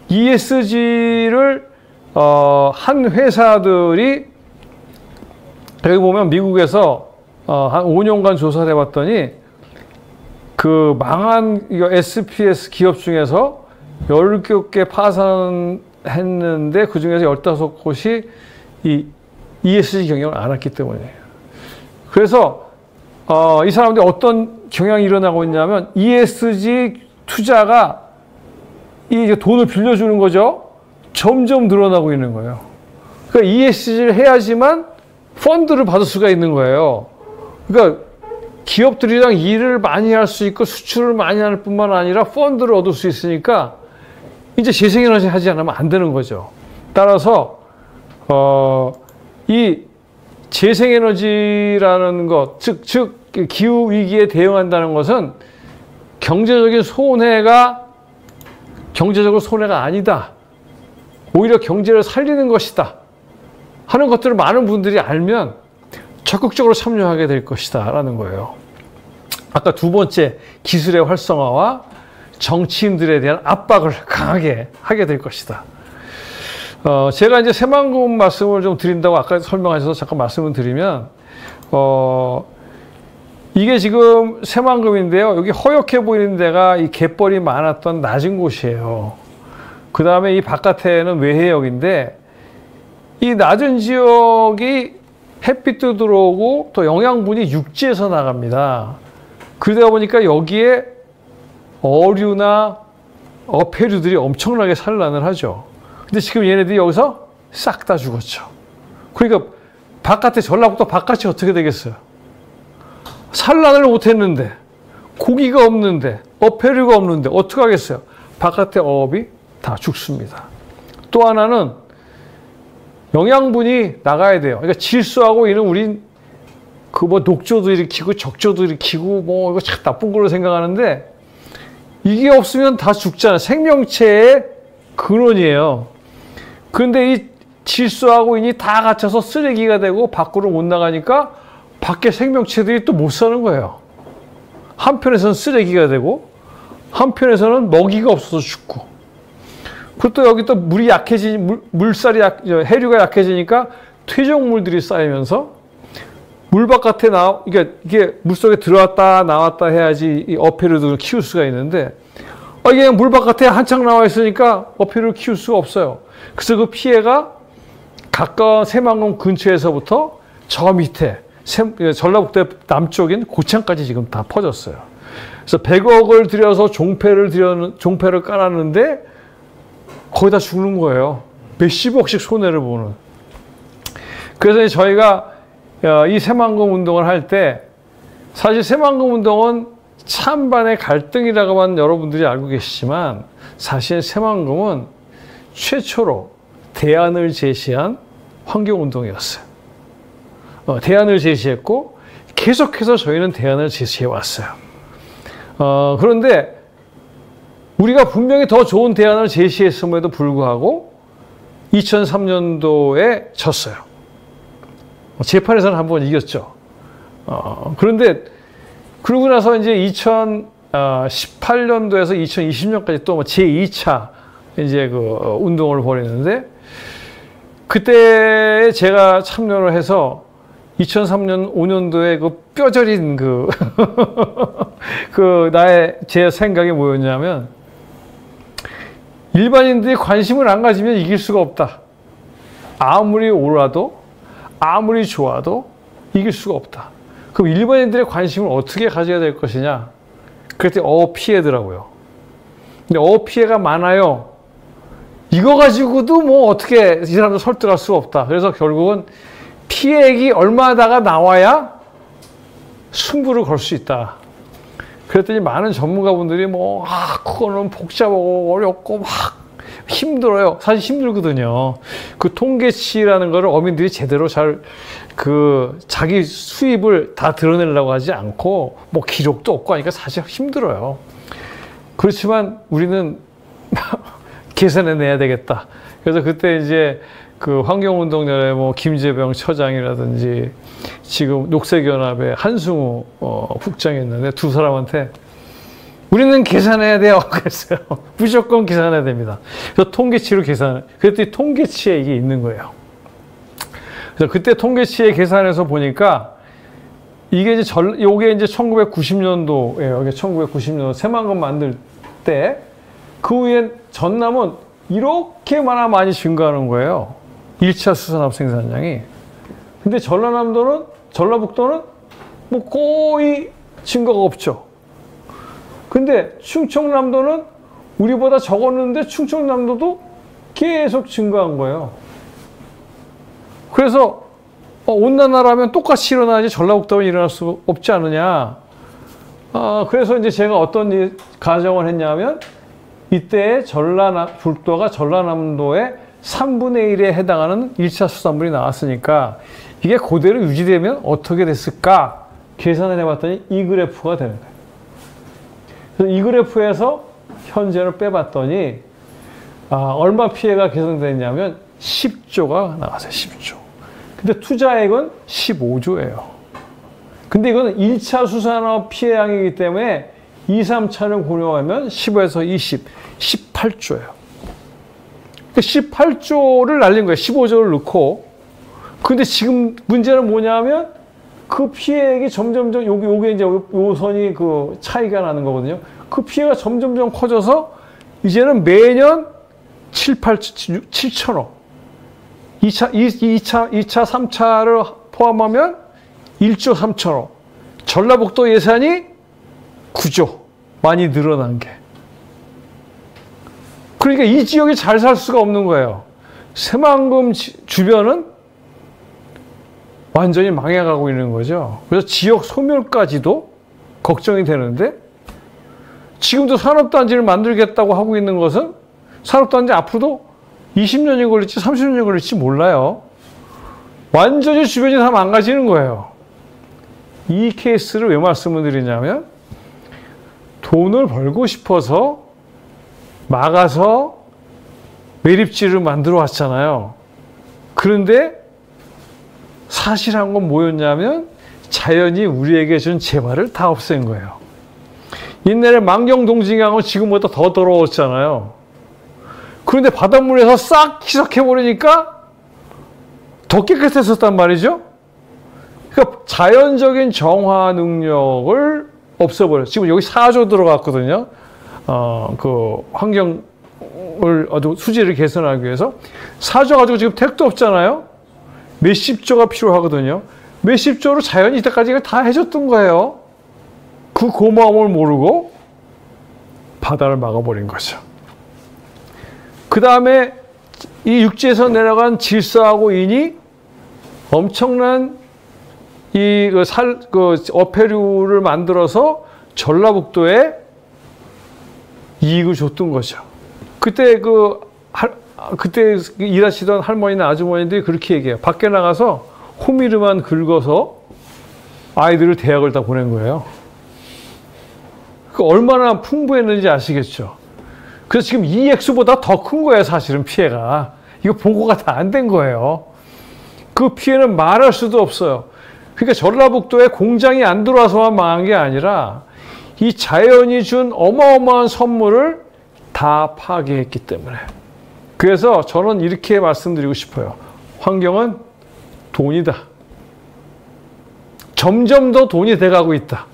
ESG를 한 회사들이 여기 보면 미국에서 한 5년간 조사를 해봤더니 그 망한 SPS 기업 중에서 17개 파산했는데 그 중에서 15곳이 이 ESG 경영을 안 했기 때문이에요. 그래서 이 사람들이 어떤 경향이 일어나고 있냐면 ESG 투자가 이 돈을 빌려주는 거죠. 점점 늘어나고 있는 거예요. 그러니까 ESG를 해야지만 펀드를 받을 수가 있는 거예요. 그러니까 기업들이랑 일을 많이 할 수 있고 수출을 많이 할 뿐만 아니라 펀드를 얻을 수 있으니까 이제 재생에너지 하지 않으면 안 되는 거죠. 따라서 이 재생에너지라는 것, 즉 기후 위기에 대응한다는 것은 경제적으로 손해가 아니다. 오히려 경제를 살리는 것이다. 하는 것들을 많은 분들이 알면 적극적으로 참여하게 될 것이다 라는 거예요. 아까 두 번째, 기술의 활성화와 정치인들에 대한 압박을 강하게 하게 될 것이다. 제가 이제 새만금 말씀을 좀 드린다고 아까 설명하셔서 잠깐 말씀을 드리면, 이게 지금 새만금인데요. 여기 허옇게 보이는 데가 이 갯벌이 많았던 낮은 곳이에요. 그 다음에 이 바깥에는 외해역인데, 이 낮은 지역이 햇빛도 들어오고 또 영양분이 육지에서 나갑니다. 그러다 보니까 여기에 어류나 어패류들이 엄청나게 산란을 하죠. 근데 지금 얘네들이 여기서 싹 다 죽었죠. 그러니까 바깥에 전라북도 바깥이 어떻게 되겠어요? 산란을 못했는데, 고기가 없는데, 어패류가 없는데 어떻게 하겠어요? 바깥에 어업이 다 죽습니다. 또 하나는 영양분이 나가야 돼요. 그러니까 질소하고 이는 우린 녹조도 일으키고 적조도 일으키고 이거 참 나쁜 걸로 생각하는데, 이게 없으면 다 죽잖아요. 생명체의 근원이에요. 그런데 이 질소하고 인이 다 갇혀서 쓰레기가 되고 밖으로 못 나가니까 밖에 생명체들이 또 못 사는 거예요. 한편에서는 쓰레기가 되고 한편에서는 먹이가 없어서 죽고. 그리고 또 여기 또 물이 해류가 약해지니까 퇴적물들이 쌓이면서 물 바깥에 그러니까 이게 물속에 들어왔다 나왔다 해야지 이 어패류들을 키울 수가 있는데, 이게 물 바깥에 한창 나와 있으니까 어패류를 키울 수가 없어요. 그래서 그 피해가 가까운 새만금 근처에서부터 저 밑에 전라북도 남쪽인 고창까지 지금 다 퍼졌어요. 그래서 100억을 들여서 종패를 깔았는데 거의 다 죽는 거예요. 몇십억씩 손해를 보는. 그래서 저희가 이 새만금 운동을 할 때, 사실 새만금 운동은 찬반의 갈등이라고만 여러분들이 알고 계시지만, 사실 새만금은 최초로 대안을 제시한 환경운동이었어요. 대안을 제시했고 계속해서 저희는 대안을 제시해 왔어요. 그런데 우리가 분명히 더 좋은 대안을 제시했음에도 불구하고 2003년도에 졌어요. 재판에서는 한번 이겼죠. 그런데 그러고 나서 이제 2018년도에서 2020년까지 또 제2차 이제 그 운동을 벌였는데, 그때 제가 참여를 해서 2003년 5년도에 그 뼈저린 제 생각이 뭐였냐면, 일반인들이 관심을 안 가지면 이길 수가 없다. 아무리 옳아도 아무리 좋아도 이길 수가 없다. 그럼 일반인들의 관심을 어떻게 가져야 될 것이냐? 그랬더니 피해더라고요. 근데 피해가 많아요. 이거 가지고도 뭐 어떻게 이 사람들 설득할 수가 없다. 그래서 결국은 피해액이 얼마다가 나와야 승부를 걸 수 있다. 그랬더니 많은 전문가분들이 그거는 복잡하고 어렵고 막 힘들어요. 사실 힘들거든요. 그 통계치라는 거를 어민들이 제대로 자기 수입을 다 드러내려고 하지 않고 기록도 없고 하니까 사실 힘들어요. 그렇지만 우리는 계산해내야 되겠다. 그래서 그때 이제 그 환경운동연회 김재병 처장이라든지 지금 녹색연합의 한승우 국장이 있는데, 두 사람한테 우리는 계산해야 돼요. 그랬어요. 무조건 계산해야 됩니다. 그래서 통계치로 그랬더니 통계치에 이게 있는 거예요. 그래서 그때 통계치에 계산해서 보니까 이게 이제 요게 이제 1990년도예요. 이게 1990년도 새만금 만들 때, 그 후엔 전남은 이렇게나 많이 증가하는 거예요. 1차 수산업 생산량이. 근데 전라북도는 거의 증가가 없죠. 근데 충청남도는 우리보다 적었는데 충청남도도 계속 증가한 거예요. 그래서 온난화라면 똑같이 일어나야지 전라북도는 일어날 수 없지 않느냐. 그래서 이제 제가 어떤 가정을 했냐면 이때 불도가 전라남도의 3분의 1에 해당하는 1차 수산물이 나왔으니까 이게 그대로 유지되면 어떻게 됐을까 계산을 해봤더니 이 그래프가 되는 거예요. 그래서 이 그래프에서 현재를 빼봤더니 얼마 피해가 개선됐냐면 10조가 나왔어요. 10조. 근데 투자액은 15조예요. 근데 이거는 1차 수산업 피해량이기 때문에 2, 3차를 고려하면 15에서 20, 18조예요. 18조를 날린 거예요. 15조를 넣고. 근데 지금 문제는 뭐냐면 그 피해액이 점점점 요게 이제 요 선이 그 차이가 나는 거거든요. 그 피해가 점점점 커져서 이제는 매년 7천억. 2차, 3차를 포함하면 1조 3천억. 전라북도 예산이 9조. 많이 늘어난 게. 그러니까 이 지역이 잘 살 수가 없는 거예요. 새만금 주변은 완전히 망해가고 있는 거죠. 그래서 지역 소멸까지도 걱정이 되는데 지금도 산업단지를 만들겠다고 하고 있는 것은 산업단지 앞으로도 20년이 걸릴지 30년이 걸릴지 몰라요. 완전히 주변이 다 망가지는 거예요. 이 케이스를 왜 말씀을 드리냐면 돈을 벌고 싶어서 막아서 매립지를 만들어 왔잖아요. 그런데 사실한 건 뭐였냐면 자연이 우리에게 준 재화를 다 없앤 거예요. 옛날에 만경동징강은 지금보다 더 더러웠잖아요. 그런데 바닷물에서 싹 희석해버리니까 더 깨끗했었단 말이죠. 그러니까 자연적인 정화 능력을 없애버려요. 지금 여기 4조 들어갔거든요. 그 환경을 아주 수질을 개선하기 위해서 4조 가지고 지금 택도 없잖아요. 몇십 조가 필요하거든요. 몇십 조로 자연이 이때까지 다 해줬던 거예요. 그 고마움을 모르고 바다를 막아버린 거죠. 그 다음에 이 육지에서 내려간 질서하고 인이 엄청난 어패류를 만들어서 전라북도에 이익을 줬던 거죠. 그때 그때 일하시던 할머니나 아주머니들이 그렇게 얘기해요. 밖에 나가서 호미르만 긁어서 아이들을 대학을 다 보낸 거예요. 얼마나 풍부했는지 아시겠죠? 그래서 지금 EX보다 더 큰 거예요, 사실은 피해가. 이거 보고가 다 안 된 거예요. 그 피해는 말할 수도 없어요. 그러니까 전라북도에 공장이 안 들어와서만 망한 게 아니라 이 자연이 준 어마어마한 선물을 다 파괴했기 때문에. 그래서 저는 이렇게 말씀드리고 싶어요. 환경은 돈이다. 점점 더 돈이 돼가고 있다.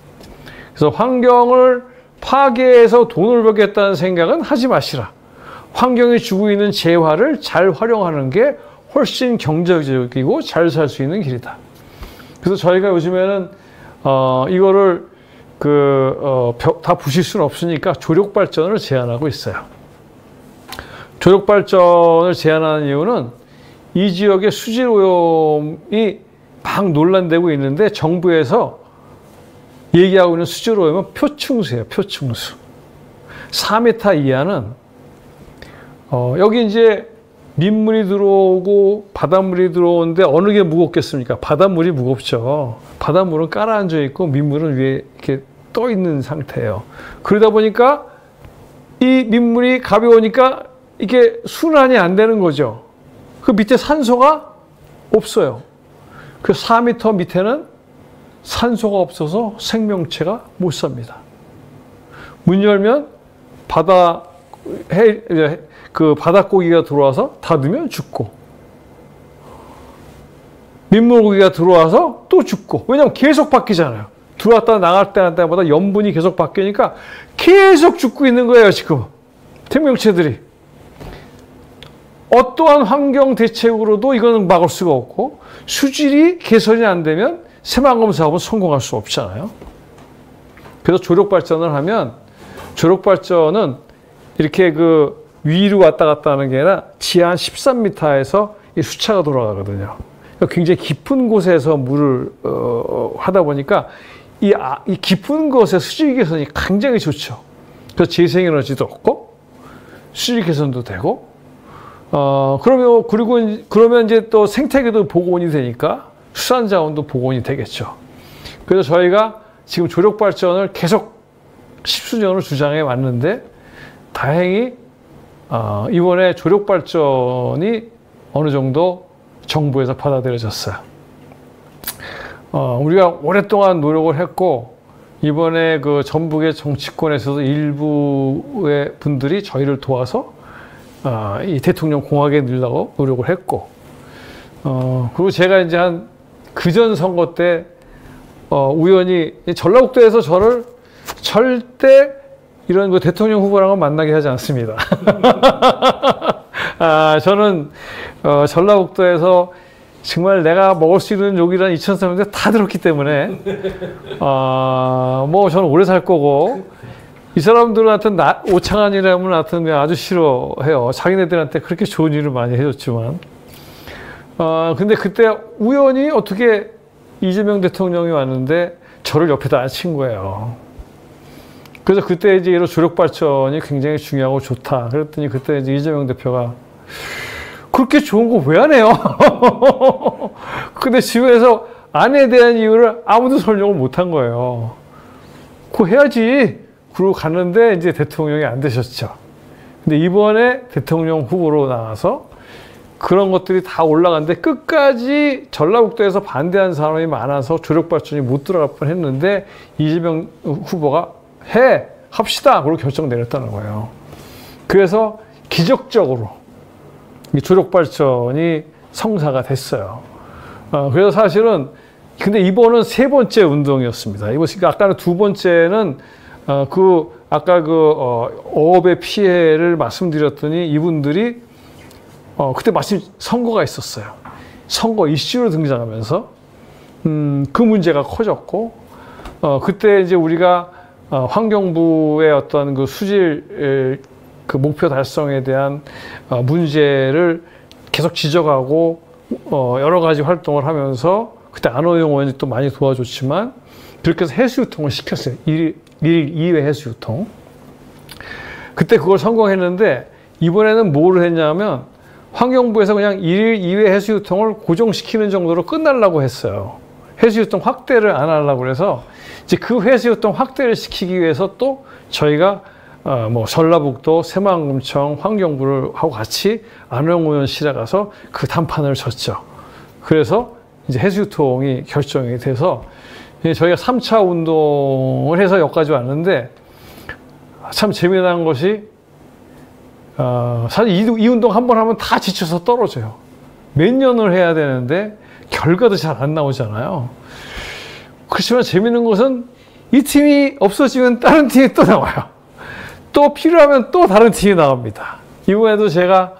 그래서 환경을 파괴해서 돈을 벌겠다는 생각은 하지 마시라. 환경이 주고 있는 재화를 잘 활용하는 게 훨씬 경제적이고 잘 살 수 있는 길이다. 그래서 저희가 요즘에는 이거를 다 부실 수는 없으니까 조력발전을 제안하고 있어요. 조력발전을 제안하는 이유는 이 지역의 수질 오염이 막 논란되고 있는데 정부에서 얘기하고 있는 수질 오염은 표층수예요. 표층수. 4m 이하는 여기 이제 민물이 들어오고 바닷물이 들어오는데 어느 게 무겁겠습니까? 바닷물이 무겁죠. 바닷물은 깔아앉아 있고 민물은 위에 이렇게 떠 있는 상태예요. 그러다 보니까 이 민물이 가벼우니까 이게 순환이 안 되는 거죠. 그 밑에 산소가 없어요. 그 4m 밑에는 산소가 없어서 생명체가 못 삽니다. 문 열면 바닷고기가 들어와서 닫으면 죽고, 민물고기가 들어와서 또 죽고. 왜냐하면 계속 바뀌잖아요. 들어왔다 나갈 때마다 염분이 계속 바뀌니까 계속 죽고 있는 거예요, 지금. 생명체들이. 어떠한 환경 대책으로도 이거는 막을 수가 없고, 수질이 개선이 안 되면 새만금 사업은 성공할 수 없잖아요. 그래서 조력 발전을 하면 조력발전은 이렇게 그 위로 왔다 갔다 하는 게 아니라 지하 한 13m에서 이 수차가 돌아가거든요. 그러니까 굉장히 깊은 곳에서 물을 하다 보니까 이 깊은 곳의 수직 개선이 굉장히 좋죠. 그래서 재생에너지도 없고 수직 개선도 되고 그러면 이제 또 생태계도 복원이 되니까 수산자원도 복원이 되겠죠. 그래서 저희가 지금 조력발전을 계속 십수년을 주장해 왔는데 다행히 이번에 조력발전이 어느 정도 정부에서 받아들여졌어요. 우리가 오랫동안 노력을 했고 이번에 그 전북의 정치권에서도 일부의 분들이 저희를 도와서 이 대통령 공약에 넣으려고 노력을 했고 그리고 제가 이제 한 그전 선거 때 우연히 전라북도에서 저를 절대 이런 그 대통령 후보랑은 만나게 하지 않습니다. 저는 전라북도에서 정말 내가 먹을 수 있는 욕이란 2,300대 다 들었기 때문에 뭐 저는 오래 살 거고 이 사람들한테는 오창환이라면 하여튼 아주 싫어해요. 자기네들한테 그렇게 좋은 일을 많이 해줬지만 근데 그때 우연히 어떻게 이재명 대통령이 왔는데 저를 옆에다 앉힌 거예요. 그래서 그때 이제 이런 조력발전이 굉장히 중요하고 좋다. 그랬더니 그때 이제 이재명 대표가 그렇게 좋은 거 왜 안 해요? 근데 집에서 안에 대한 이유를 아무도 설명을 못 한 거예요. 그거 해야지. 그러고 갔는데 이제 대통령이 안 되셨죠. 근데 이번에 대통령 후보로 나와서 그런 것들이 다 올라갔는데 끝까지 전라북도에서 반대한 사람이 많아서 조력발전이 못 들어갈 뻔 했는데 이재명 후보가 합시다. 그리고 결정 내렸다는 거예요. 그래서 기적적으로 이 조력발전이 성사가 됐어요. 그래서 사실은 근데 이번은 세 번째 운동이었습니다. 아까는 두 번째는 아까 어업의 피해를 말씀드렸더니 이분들이 그때 마침 선거가 있었어요. 선거 이슈로 등장하면서 그 문제가 커졌고 그때 이제 우리가 환경부의 어떤 그 수질 그 목표 달성에 대한 문제를 계속 지적하고 여러 가지 활동을 하면서 그때 안호영 의원이 또 많이 도와줬지만 그렇게 해서 해수유통을 시켰어요. 일 2회 해수유통. 그때 그걸 성공했는데 이번에는 뭘 했냐면 환경부에서 그냥 1일 2회 해수유통을 고정시키는 정도로 끝내려고 했어요. 해수유통 확대를 안 하려고 그래서 이제 그 해수유통 확대를 시키기 위해서 또 저희가 뭐 전라북도 새만금청 환경부를 하고 같이 안호영 의원실에 가서 그 단판을 쳤죠. 그래서 이제 해수유통이 결정이 돼서 저희가 3차 운동을 해서 여기까지 왔는데 참 재미난 것이 사실 이 운동 한 번 하면 다 지쳐서 떨어져요. 몇 년을 해야 되는데 결과도 잘 안 나오잖아요. 그렇지만 재미있는 것은 이 팀이 없어지면 다른 팀이 또 나와요. 또 필요하면 또 다른 팀이 나옵니다. 이번에도 제가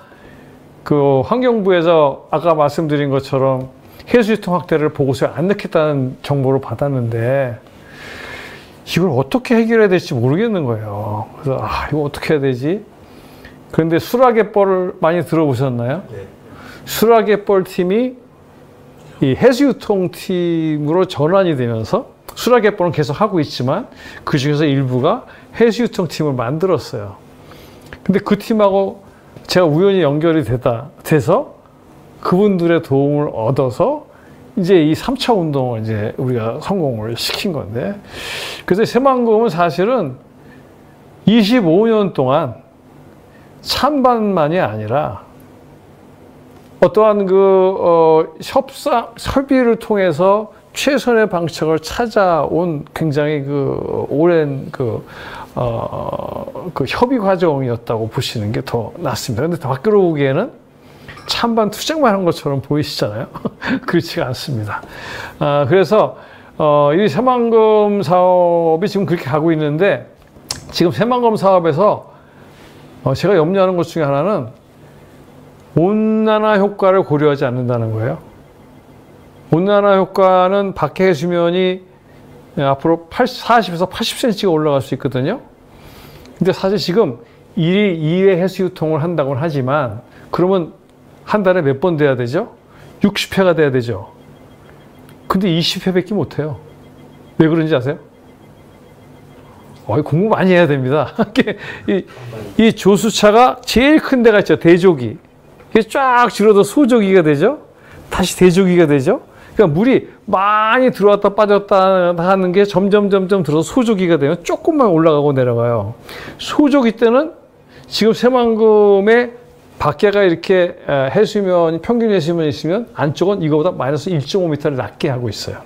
그 환경부에서 아까 말씀드린 것처럼 해수유통 확대를 보고서에 안 넣겠다는 정보를 받았는데 이걸 어떻게 해결해야 될지 모르겠는 거예요. 그래서 이거 어떻게 해야 되지? 그런데 수라갯벌을 많이 들어보셨나요? 네. 수라갯벌 팀이 이 해수유통 팀으로 전환이 되면서 수라갯벌은 계속 하고 있지만 그 중에서 일부가 해수유통 팀을 만들었어요. 근데 그 팀하고 제가 우연히 연결이 돼서 그분들의 도움을 얻어서 이제 이 3차 운동을 이제 우리가 성공을 시킨 건데 그래서 새만금은 사실은 25년 동안 찬반만이 아니라 어떠한 협의를 통해서 최선의 방책을 찾아온 굉장히 오랜 협의 과정이었다고 보시는 게 더 낫습니다. 근데 밖으로 보기에는 찬반 투쟁만 한 것처럼 보이시잖아요. 그렇지가 않습니다. 그래서 이 새만금 사업이 지금 그렇게 가고 있는데 지금 새만금 사업에서 제가 염려하는 것 중에 하나는 온난화 효과를 고려하지 않는다는 거예요. 온난화 효과는 밖의 해수면이 앞으로 40에서 80cm가 올라갈 수 있거든요. 근데 사실 지금 1일 2회 해수 유통을 한다고는 하지만 그러면 한 달에 몇 번 돼야 되죠? 60회가 돼야 되죠. 근데 20회밖에 못 해요. 왜 그런지 아세요? 공부 많이 해야 됩니다. 이 조수차가 제일 큰 데가 있죠. 대조기. 이게 쫙 줄어도 소조기가 되죠. 다시 대조기가 되죠. 그러니까 물이 많이 들어왔다 빠졌다 하는 게 점점 들어서 소조기가 되면 조금만 올라가고 내려가요. 소조기 때는 지금 새만금의 밖에가 이렇게 해수면, 평균 해수면이 있으면 안쪽은 이거보다 마이너스 1.5m를 낮게 하고 있어요.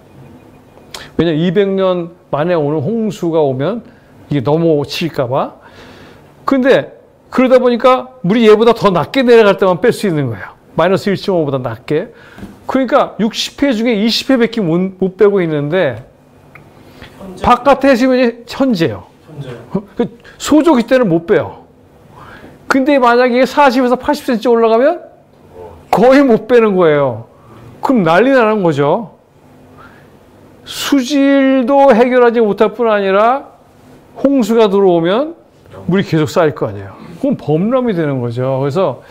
왜냐면 200년 만에 오는 홍수가 오면 이게 넘어칠까봐. 근데 그러다 보니까 물이 얘보다 더 낮게 내려갈 때만 뺄 수 있는 거예요. 마이너스 1.5보다 낮게. 그러니까 60회 중에 20회밖에 못 빼고 있는데 바깥에 해수면이 현재예요. 소조기 때는 못 빼요. 근데 만약에 40에서 80cm 올라가면 거의 못 빼는 거예요. 그럼 난리 나는 거죠. 수질도 해결하지 못할 뿐 아니라 홍수가 들어오면 물이 계속 쌓일 거 아니에요. 그럼 범람이 되는 거죠. 그래서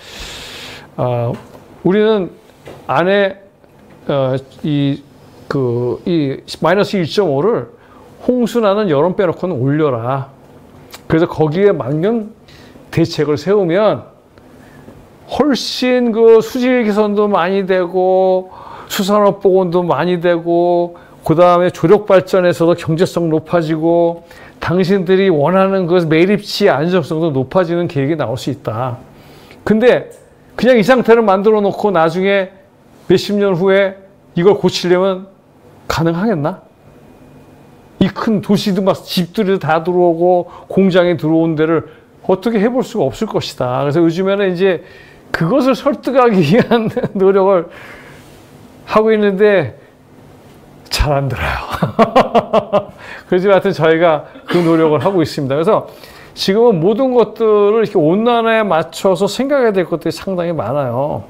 우리는 안에 이 마이너스 1.5를 홍수나는 여름 빼놓고는 올려라. 그래서 거기에 맞는 대책을 세우면 훨씬 그 수질 개선도 많이 되고 수산업 복원도 많이 되고 그 다음에 조력 발전에서도 경제성 높아지고 당신들이 원하는 그 매립지 안정성도 높아지는 계획이 나올 수 있다. 근데 그냥 이 상태를 만들어 놓고 나중에 몇십 년 후에 이걸 고치려면 가능하겠나? 이 큰 도시도 막 집들이 다 들어오고 공장에 들어온 데를 어떻게 해볼 수가 없을 것이다. 그래서 요즘에는 이제 그것을 설득하기 위한 노력을 하고 있는데 잘 안 들어요. 그래서 하여튼 저희가 그 노력을 하고 있습니다. 그래서 지금은 모든 것들을 이렇게 온난화에 맞춰서 생각해야 될 것들이 상당히 많아요.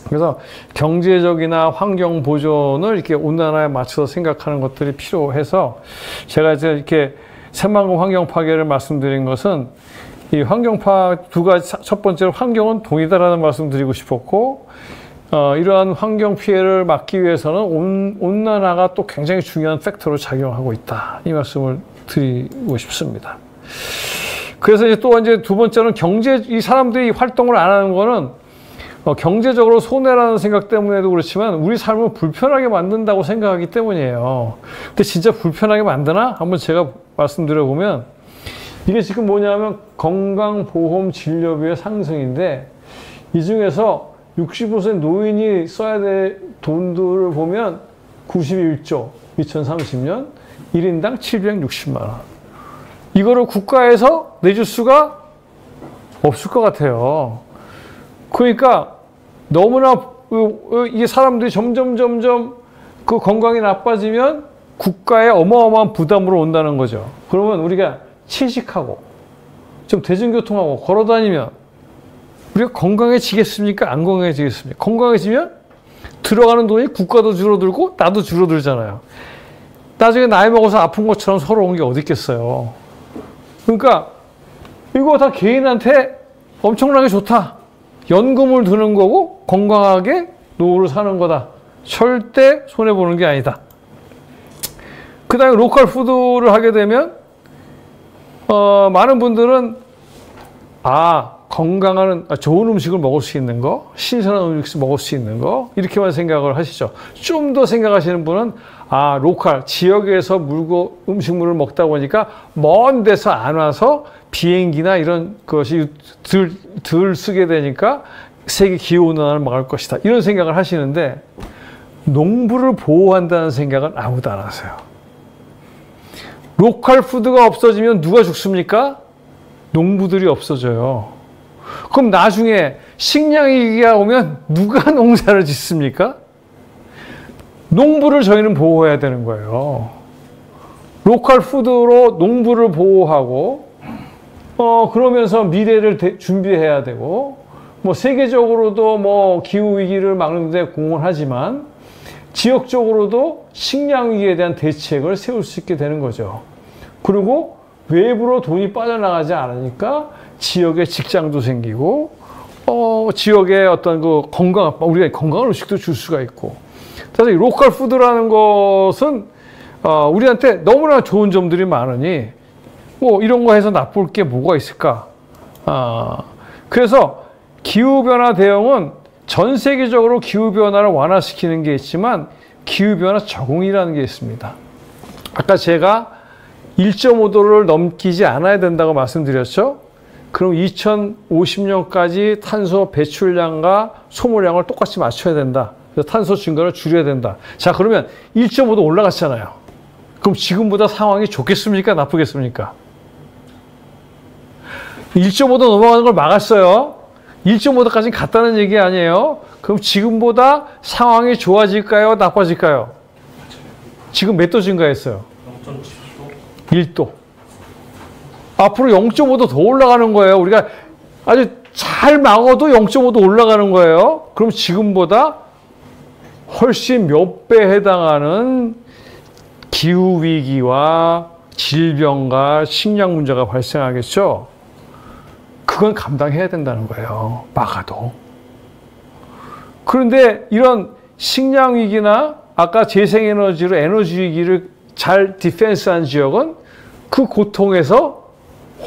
그래서 경제적이나 환경 보존을 이렇게 온난화에 맞춰서 생각하는 것들이 필요해서 제가 이제 이렇게 새만금 환경 파괴를 말씀드린 것은 이 환경 파괴 두 가지, 첫 번째로 환경은 동이다라는 말씀 드리고 싶었고, 이러한 환경 피해를 막기 위해서는 온난화가 또 굉장히 중요한 팩터로 작용하고 있다. 이 말씀을 드리고 싶습니다. 그래서 이제 두 번째는 이 사람들이 활동을 안 하는 거는 경제적으로 손해라는 생각 때문에도 그렇지만 우리 삶을 불편하게 만든다고 생각하기 때문이에요. 근데 진짜 불편하게 만드나? 한번 제가 말씀드려보면 이게 지금 뭐냐면 건강보험 진료비의 상승인데 이 중에서 60% 노인이 써야 될 돈들을 보면 91조 2030년 1인당 760만 원. 이거를 국가에서 내줄 수가 없을 것 같아요. 그러니까 너무나 이게 사람들이 점점 그 건강이 나빠지면 국가에 어마어마한 부담으로 온다는 거죠. 그러면 우리가 채식하고 좀 대중교통하고 걸어다니면 우리가 건강해지겠습니까? 안 건강해지겠습니까? 건강해지면 들어가는 돈이 국가도 줄어들고 나도 줄어들잖아요. 나중에 나이 먹어서 아픈 것처럼 서러운 게 어디 있겠어요. 그러니까 이거 다 개인한테 엄청나게 좋다. 연금을 드는 거고 건강하게 노후를 사는 거다. 절대 손해보는 게 아니다. 그 다음에 로컬 푸드를 하게 되면 많은 분들은 건강한 좋은 음식을 먹을 수 있는 거, 신선한 음식을 먹을 수 있는 거 이렇게만 생각을 하시죠. 좀 더 생각하시는 분은 로컬 지역에서 음식물을 먹다 보니까 먼 데서 안 와서 비행기나 이런 것이 덜 쓰게 되니까 세계 기후온난화를 막을 것이다. 이런 생각을 하시는데 농부를 보호한다는 생각은 아무도 안 하세요. 로컬 푸드가 없어지면 누가 죽습니까? 농부들이 없어져요. 그럼 나중에 식량위기가 오면 누가 농사를 짓습니까? 농부를 저희는 보호해야 되는 거예요. 로컬 푸드로 농부를 보호하고 그러면서 미래를 준비해야 되고 뭐 세계적으로도 뭐 기후위기를 막는 데 공헌하지만 지역적으로도 식량위기에 대한 대책을 세울 수 있게 되는 거죠. 그리고 외부로 돈이 빠져나가지 않으니까 지역에 직장도 생기고 지역에 어떤 그 우리가 건강한 음식도 줄 수가 있고. 그래서 이 로컬 푸드라는 것은 우리한테 너무나 좋은 점들이 많으니 뭐 이런 거 해서 나쁠 게 뭐가 있을까? 그래서 기후변화 대응은 전 세계적으로 기후변화를 완화시키는 게 있지만 기후변화 적응이라는 게 있습니다. 아까 제가 1.5도를 넘기지 않아야 된다고 말씀드렸죠? 그럼 2050년까지 탄소 배출량과 소모량을 똑같이 맞춰야 된다. 그래서 탄소 증가를 줄여야 된다. 자, 그러면 1.5도 올라갔잖아요. 그럼 지금보다 상황이 좋겠습니까? 나쁘겠습니까? 1.5도 넘어가는 걸 막았어요. 1.5도까지는 갔다는 얘기 아니에요. 그럼 지금보다 상황이 좋아질까요? 나빠질까요? 지금 몇 도 증가했어요? 1도. 앞으로 0.5도 더 올라가는 거예요. 우리가 아주 잘 막아도 0.5도 올라가는 거예요. 그럼 지금보다 훨씬 몇 배 해당하는 기후위기와 질병과 식량 문제가 발생하겠죠. 그건 감당해야 된다는 거예요. 막아도. 그런데 이런 식량 위기나 아까 재생에너지로 에너지 위기를 잘 디펜스한 지역은 그 고통에서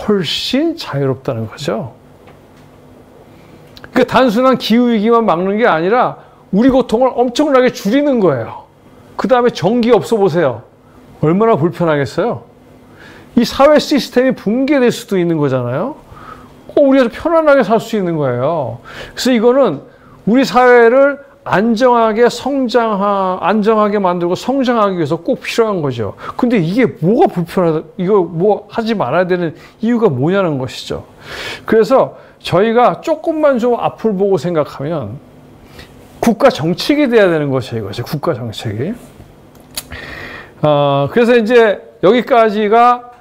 훨씬 자유롭다는 거죠. 그러니까 단순한 기후위기만 막는 게 아니라 우리 고통을 엄청나게 줄이는 거예요. 그 다음에 전기 없어 보세요. 얼마나 불편하겠어요? 이 사회 시스템이 붕괴될 수도 있는 거잖아요. 우리가 편안하게 살 수 있는 거예요. 그래서 이거는 우리 사회를 안정하게 만들고 성장하기 위해서 꼭 필요한 거죠. 근데 이게 뭐가 불편하다, 이거 뭐 하지 말아야 되는 이유가 뭐냐는 것이죠. 그래서 저희가 조금만 좀 앞을 보고 생각하면 국가 정책이 돼야 되는 것이에요, 이것이. 국가 정책이. 그래서 이제 여기까지가,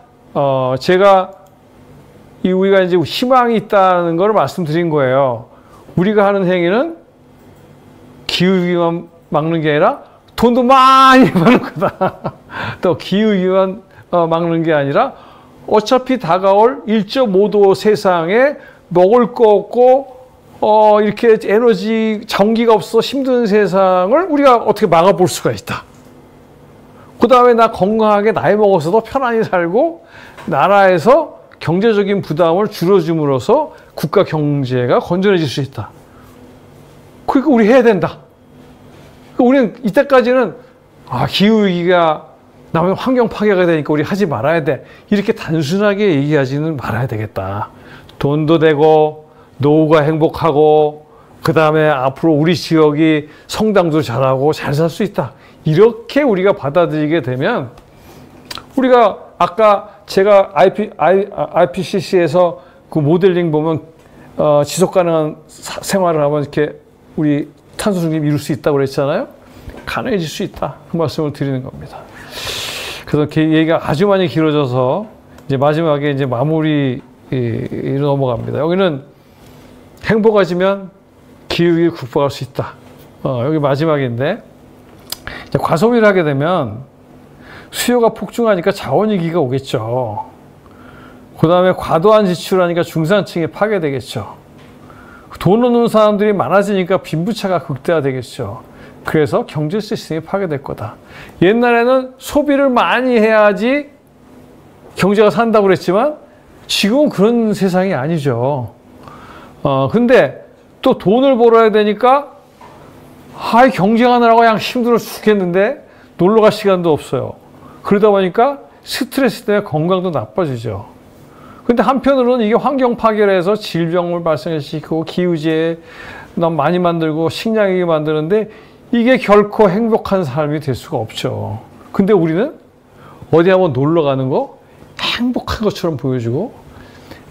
우리가 이제 희망이 있다는 걸 말씀드린 거예요. 우리가 하는 행위는 기후위기만 막는 게 아니라 돈도 많이 버는 거다. 또 기후위기만 막는 게 아니라 어차피 다가올 1.5도 세상에 먹을 거 없고 이렇게 에너지, 전기가 없어 힘든 세상을 우리가 어떻게 막아볼 수가 있다. 그 다음에 나 건강하게 나이 먹어서도 편안히 살고 나라에서 경제적인 부담을 줄여줌으로써 국가 경제가 건전해질 수 있다. 그러니까 우리 해야 된다. 우리는 이때까지는 기후위기가 나면 환경 파괴가 되니까 우리 하지 말아야 돼. 이렇게 단순하게 얘기하지는 말아야 되겠다. 돈도 되고 노후가 행복하고 그 다음에 앞으로 우리 지역이 성장도 잘하고 잘 살 수 있다. 이렇게 우리가 받아들이게 되면 우리가 아까 제가 IPCC에서 그 모델링 보면 지속 가능한 생활을 하면 이렇게 우리 탄소 중립 이룰 수 있다고 그랬잖아요. 가능해질 수 있다. 그 말씀을 드리는 겁니다. 그래서 얘기가 아주 많이 길어져서 이제 마지막에 이제 마무리로 넘어갑니다. 여기는 행복해지면 기후위기를 극복할 수 있다. 여기 마지막인데 과소비를 하게 되면 수요가 폭증하니까 자원위기가 오겠죠. 그 다음에 과도한 지출하니까 중산층이 파괴되겠죠. 돈 없는 사람들이 많아지니까 빈부차가 극대화되겠죠. 그래서 경제 시스템이 파괴될 거다. 옛날에는 소비를 많이 해야지 경제가 산다고 그랬지만 지금은 그런 세상이 아니죠. 근데 또 돈을 벌어야 되니까 경쟁하느라고 그냥 힘들어 죽겠는데 놀러 갈 시간도 없어요. 그러다 보니까 스트레스 때문에 건강도 나빠지죠. 근데 한편으로는 이게 환경 파괴를 해서 질병을 발생시키고 기후재해 너무 많이 만들고 식량위기 만드는데 이게 결코 행복한 삶이 될 수가 없죠. 근데 우리는 어디 한번 놀러 가는 거 행복한 것처럼 보여주고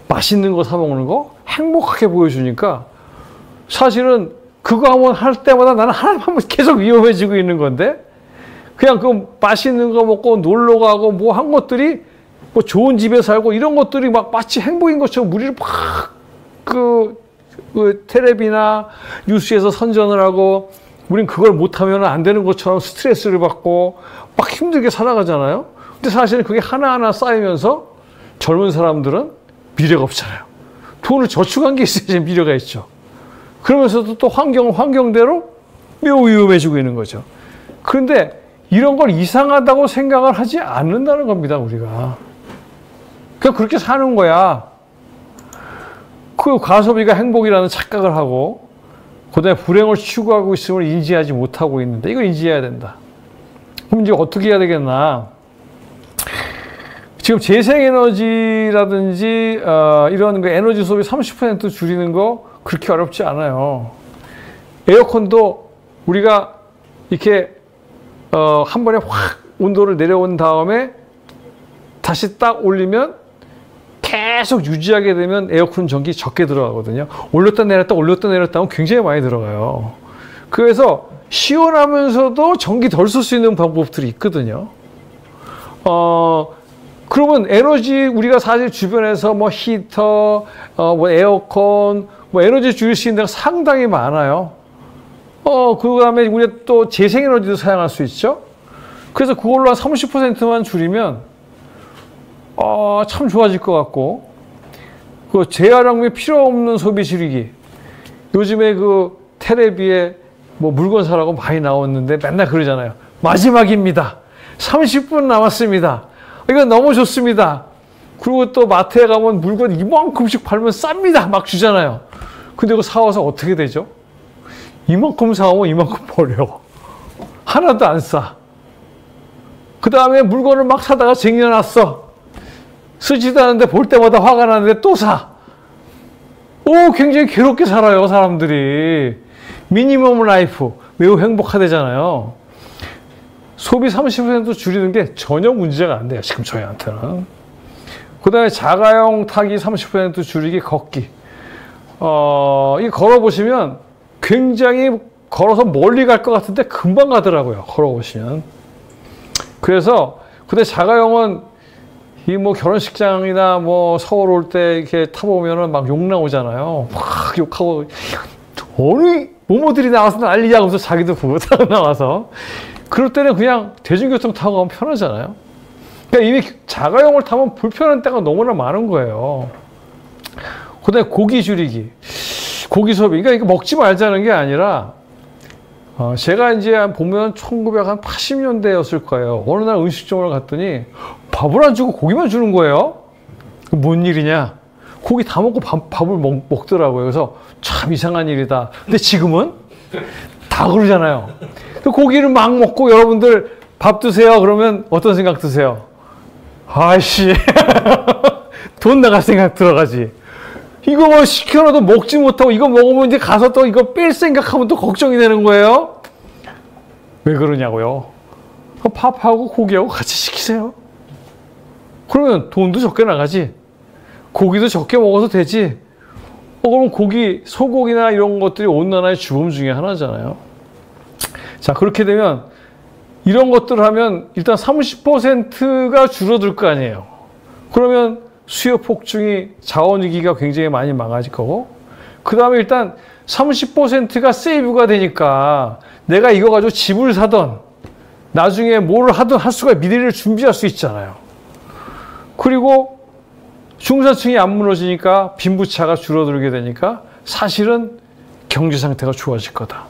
맛있는 거 사 먹는 거 행복하게 보여주니까 사실은 그거 한번 할 때마다 나는 하나만 계속 위험해지고 있는 건데 그냥 그 맛있는 거 먹고 놀러 가고 뭐 한 것들이 뭐 좋은 집에 살고 이런 것들이 막 마치 행복인 것처럼 우리를 막 그 텔레비나 뉴스에서 선전을 하고 우린 그걸 못하면 안 되는 것처럼 스트레스를 받고 막 힘들게 살아가잖아요. 근데 사실은 그게 하나하나 쌓이면서 젊은 사람들은 미래가 없잖아요. 돈을 저축한 게 있어야지 미래가 있죠. 그러면서도 또 환경은 환경대로 매우 위험해지고 있는 거죠. 그런데 이런 걸 이상하다고 생각을 하지 않는다는 겁니다, 우리가. 그냥 그렇게 사는 거야. 그 과소비가 행복이라는 착각을 하고, 그다음에 불행을 추구하고 있음을 인지하지 못하고 있는데, 이걸 인지해야 된다. 그럼 이제 어떻게 해야 되겠나? 지금 재생에너지라든지, 이런 그 에너지 소비 30% 줄이는 거 그렇게 어렵지 않아요. 에어컨도 우리가 이렇게 한 번에 확 온도를 내려온 다음에 다시 딱 올리면 계속 유지하게 되면 에어컨 전기 적게 들어가거든요. 올렸다 내렸다 올렸다 내렸다 하면 굉장히 많이 들어가요. 그래서 시원하면서도 전기 덜 쓸 수 있는 방법들이 있거든요. 그러면 에너지 우리가 사실 주변에서 뭐 히터, 뭐 에어컨, 뭐 에너지 줄일 수 있는 데가 상당히 많아요. 그 다음에 우리가 또 재생에너지도 사용할 수 있죠. 그래서 그걸로 한 30%만 줄이면, 참 좋아질 것 같고, 그 재활용이 필요 없는 소비 줄이기. 요즘에 그 테레비에 뭐 물건 사라고 많이 나왔는데 맨날 그러잖아요. 마지막입니다. 30분 남았습니다. 이건 너무 좋습니다. 그리고 또 마트에 가면 물건 이만큼씩 팔면 쌉니다. 막 주잖아요. 근데 그거 사와서 어떻게 되죠? 이만큼 사오면 이만큼 버려. 하나도 안 싸. 그 다음에 물건을 막 사다가 쟁여놨어. 쓰지도 않는데 볼 때마다 화가 나는데 또 사. 굉장히 괴롭게 살아요, 사람들이. 미니멈 라이프. 매우 행복하대잖아요. 소비 30% 줄이는 게 전혀 문제가 안 돼요, 지금 저희한테는. 그 다음에 자가용 타기 30% 줄이기, 걷기. 이 걸어보시면 굉장히 걸어서 멀리 갈 것 같은데 금방 가더라고요. 걸어보시면. 그래서 근데 자가용은 이 뭐 결혼식장이나 뭐 서울 올 때 이렇게 타보면은 막 욕 나오잖아요. 막 욕하고 어느 모모들이 나와서 난리야 하면서 자기도 보고 딱 나와서. 그럴 때는 그냥 대중교통 타고 가면 편하잖아요. 그러니까 이미 자가용을 타면 불편한 때가 너무나 많은 거예요. 그 다음에 고기 줄이기. 고기 소비. 그러니까 이거 먹지 말자는 게 아니라, 제가 이제 보면 1980년대였을 거예요. 어느 날 음식점을 갔더니 밥을 안 주고 고기만 주는 거예요. 뭔 일이냐? 고기 다 먹고 밥을 먹더라고요. 그래서 참 이상한 일이다. 근데 지금은 다 그러잖아요. 고기를 막 먹고 여러분들 밥 드세요. 그러면 어떤 생각 드세요? 아이씨, 돈 나갈 생각 들어가지. 이거 뭐 시켜놔도 먹지 못하고 이거 먹으면 이제 가서 또 이거 뺄 생각하면 또 걱정이 되는 거예요. 왜 그러냐고요. 밥하고 고기하고 같이 시키세요. 그러면 돈도 적게 나가지. 고기도 적게 먹어도 되지. 그럼 고기, 소고기나 이런 것들이 온난화의 주범 중에 하나잖아요. 자, 그렇게 되면 이런 것들을 하면 일단 30%가 줄어들 거 아니에요. 그러면 수요 폭증이 자원위기가 굉장히 많이 망가질 거고, 그 다음에 일단 30%가 세이브가 되니까 내가 이거 가지고 집을 사던 나중에 뭘 하든 할 수가 미래를 준비할 수 있잖아요. 그리고 중산층이 안 무너지니까 빈부차가 줄어들게 되니까 사실은 경제 상태가 좋아질 거다.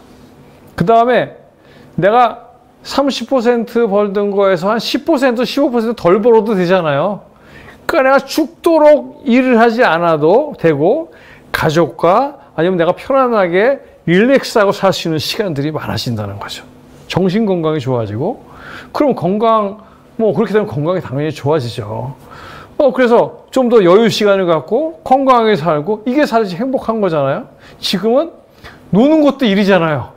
그 다음에 내가 30% 벌던 거에서 한 10%, 15% 덜 벌어도 되잖아요. 그러니까 내가 죽도록 일을 하지 않아도 되고 가족과 아니면 내가 편안하게 릴렉스하고 살 수 있는 시간들이 많아진다는 거죠. 정신 건강이 좋아지고, 그럼 건강, 뭐 그렇게 되면 건강이 당연히 좋아지죠. 그래서 좀 더 여유 시간을 갖고 건강하게 살고, 이게 사실 행복한 거잖아요. 지금은 노는 것도 일이잖아요.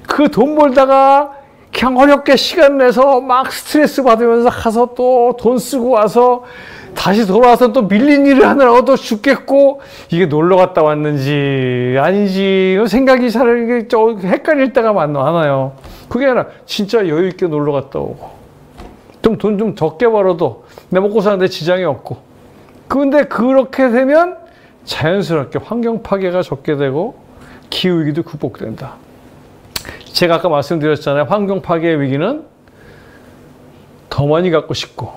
그 돈 벌다가 그냥 어렵게 시간 내서 막 스트레스 받으면서 가서 또 돈 쓰고 와서 다시 돌아와서 또 밀린 일을 하느라고 또 죽겠고, 이게 놀러 갔다 왔는지 아닌지 생각이 잘 헷갈릴 때가 많아요. 그게 아니라 진짜 여유 있게 놀러 갔다 오고, 좀 돈 좀 적게 벌어도 내 먹고 사는데 지장이 없고. 그런데 그렇게 되면 자연스럽게 환경 파괴가 적게 되고 기후위기도 극복된다. 제가 아까 말씀드렸잖아요. 환경 파괴의 위기는 더 많이 갖고 싶고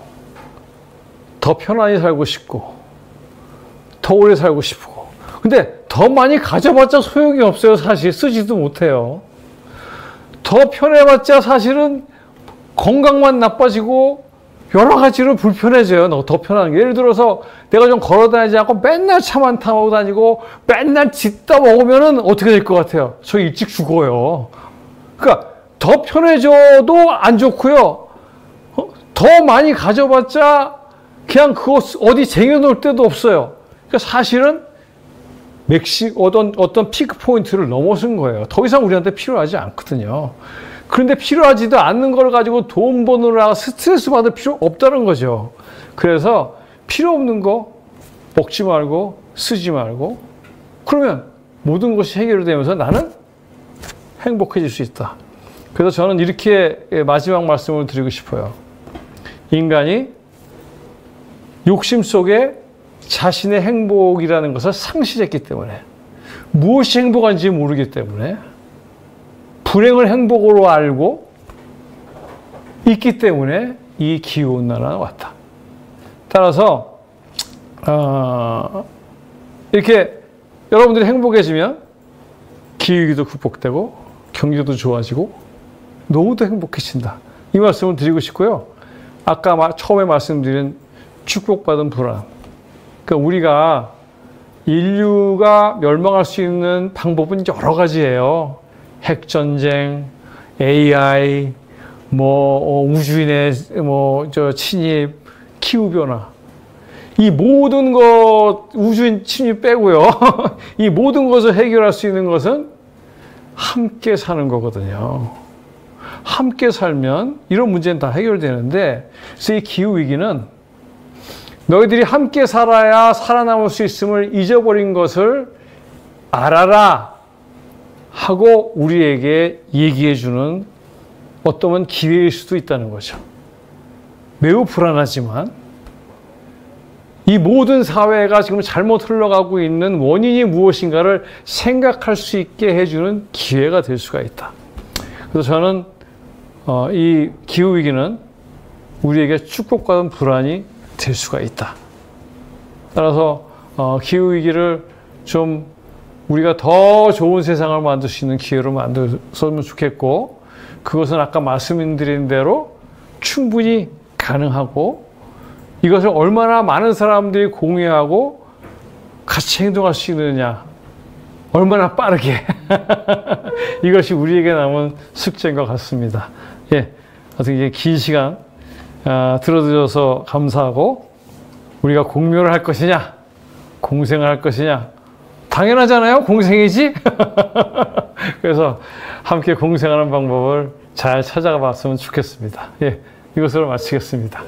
더 더 편안히 살고 싶고 더 오래 살고 싶고 근데 더 많이 가져봤자 소용이 없어요. 사실 쓰지도 못해요. 더 편해봤자 사실은 건강만 나빠지고 여러 가지로 불편해져요. 더 편한 게. 예를 들어서 내가 좀 걸어 다니지 않고 맨날 차만 타고 다니고 맨날 짓다 먹으면은 어떻게 될 것 같아요? 저 일찍 죽어요. 그러니까 더 편해져도 안 좋고요. 더 많이 가져봤자 그냥 그거 어디 쟁여놓을 데도 없어요. 그러니까 사실은 어떤 피크 포인트를 넘어선 거예요. 더 이상 우리한테 필요하지 않거든요. 그런데 필요하지도 않는 걸 가지고 돈 버느라 스트레스 받을 필요 없다는 거죠. 그래서 필요 없는 거 먹지 말고 쓰지 말고 그러면 모든 것이 해결되면서 나는 행복해질 수 있다. 그래서 저는 이렇게 마지막 말씀을 드리고 싶어요. 인간이 욕심 속에 자신의 행복이라는 것을 상실했기 때문에 무엇이 행복한지 모르기 때문에 불행을 행복으로 알고 있기 때문에 이 기후온난화가 왔다. 따라서 이렇게 여러분들이 행복해지면 기후위기도 극복되고 경기도 좋아지고 너무도 행복해진다. 이 말씀을 드리고 싶고요. 아까 처음에 말씀드린 축복받은 불안. 그러니까 우리가 인류가 멸망할 수 있는 방법은 여러 가지예요. 핵전쟁, AI, 우주인의 침입, 기후변화. 이 모든 우주인 침입 빼고요. 이 모든 것을 해결할 수 있는 것은 함께 사는 거거든요. 함께 살면 이런 문제는 다 해결되는데, 그래서 이 기후위기는 너희들이 함께 살아야 살아남을 수 있음을 잊어버린 것을 알아라 하고 우리에게 얘기해주는 어떠면 기회일 수도 있다는 거죠. 매우 불안하지만 이 모든 사회가 지금 잘못 흘러가고 있는 원인이 무엇인가를 생각할 수 있게 해주는 기회가 될 수가 있다. 그래서 저는 이 기후위기는 우리에게 축복받은 불안이 될 수가 있다. 따라서 기후위기를 좀 우리가 더 좋은 세상을 만들 수 있는 기회로 만들었으면 좋겠고, 그것은 아까 말씀드린 대로 충분히 가능하고 이것을 얼마나 많은 사람들이 공유하고 같이 행동할 수 있느냐, 얼마나 빠르게 이것이 우리에게 남은 숙제인 것 같습니다. 예, 어떻게 긴 시간 들어주셔서 감사하고, 우리가 공묘를 할 것이냐 공생을 할 것이냐, 당연하잖아요. 공생이지. 그래서 함께 공생하는 방법을 잘 찾아가 봤으면 좋겠습니다. 예, 이것으로 마치겠습니다.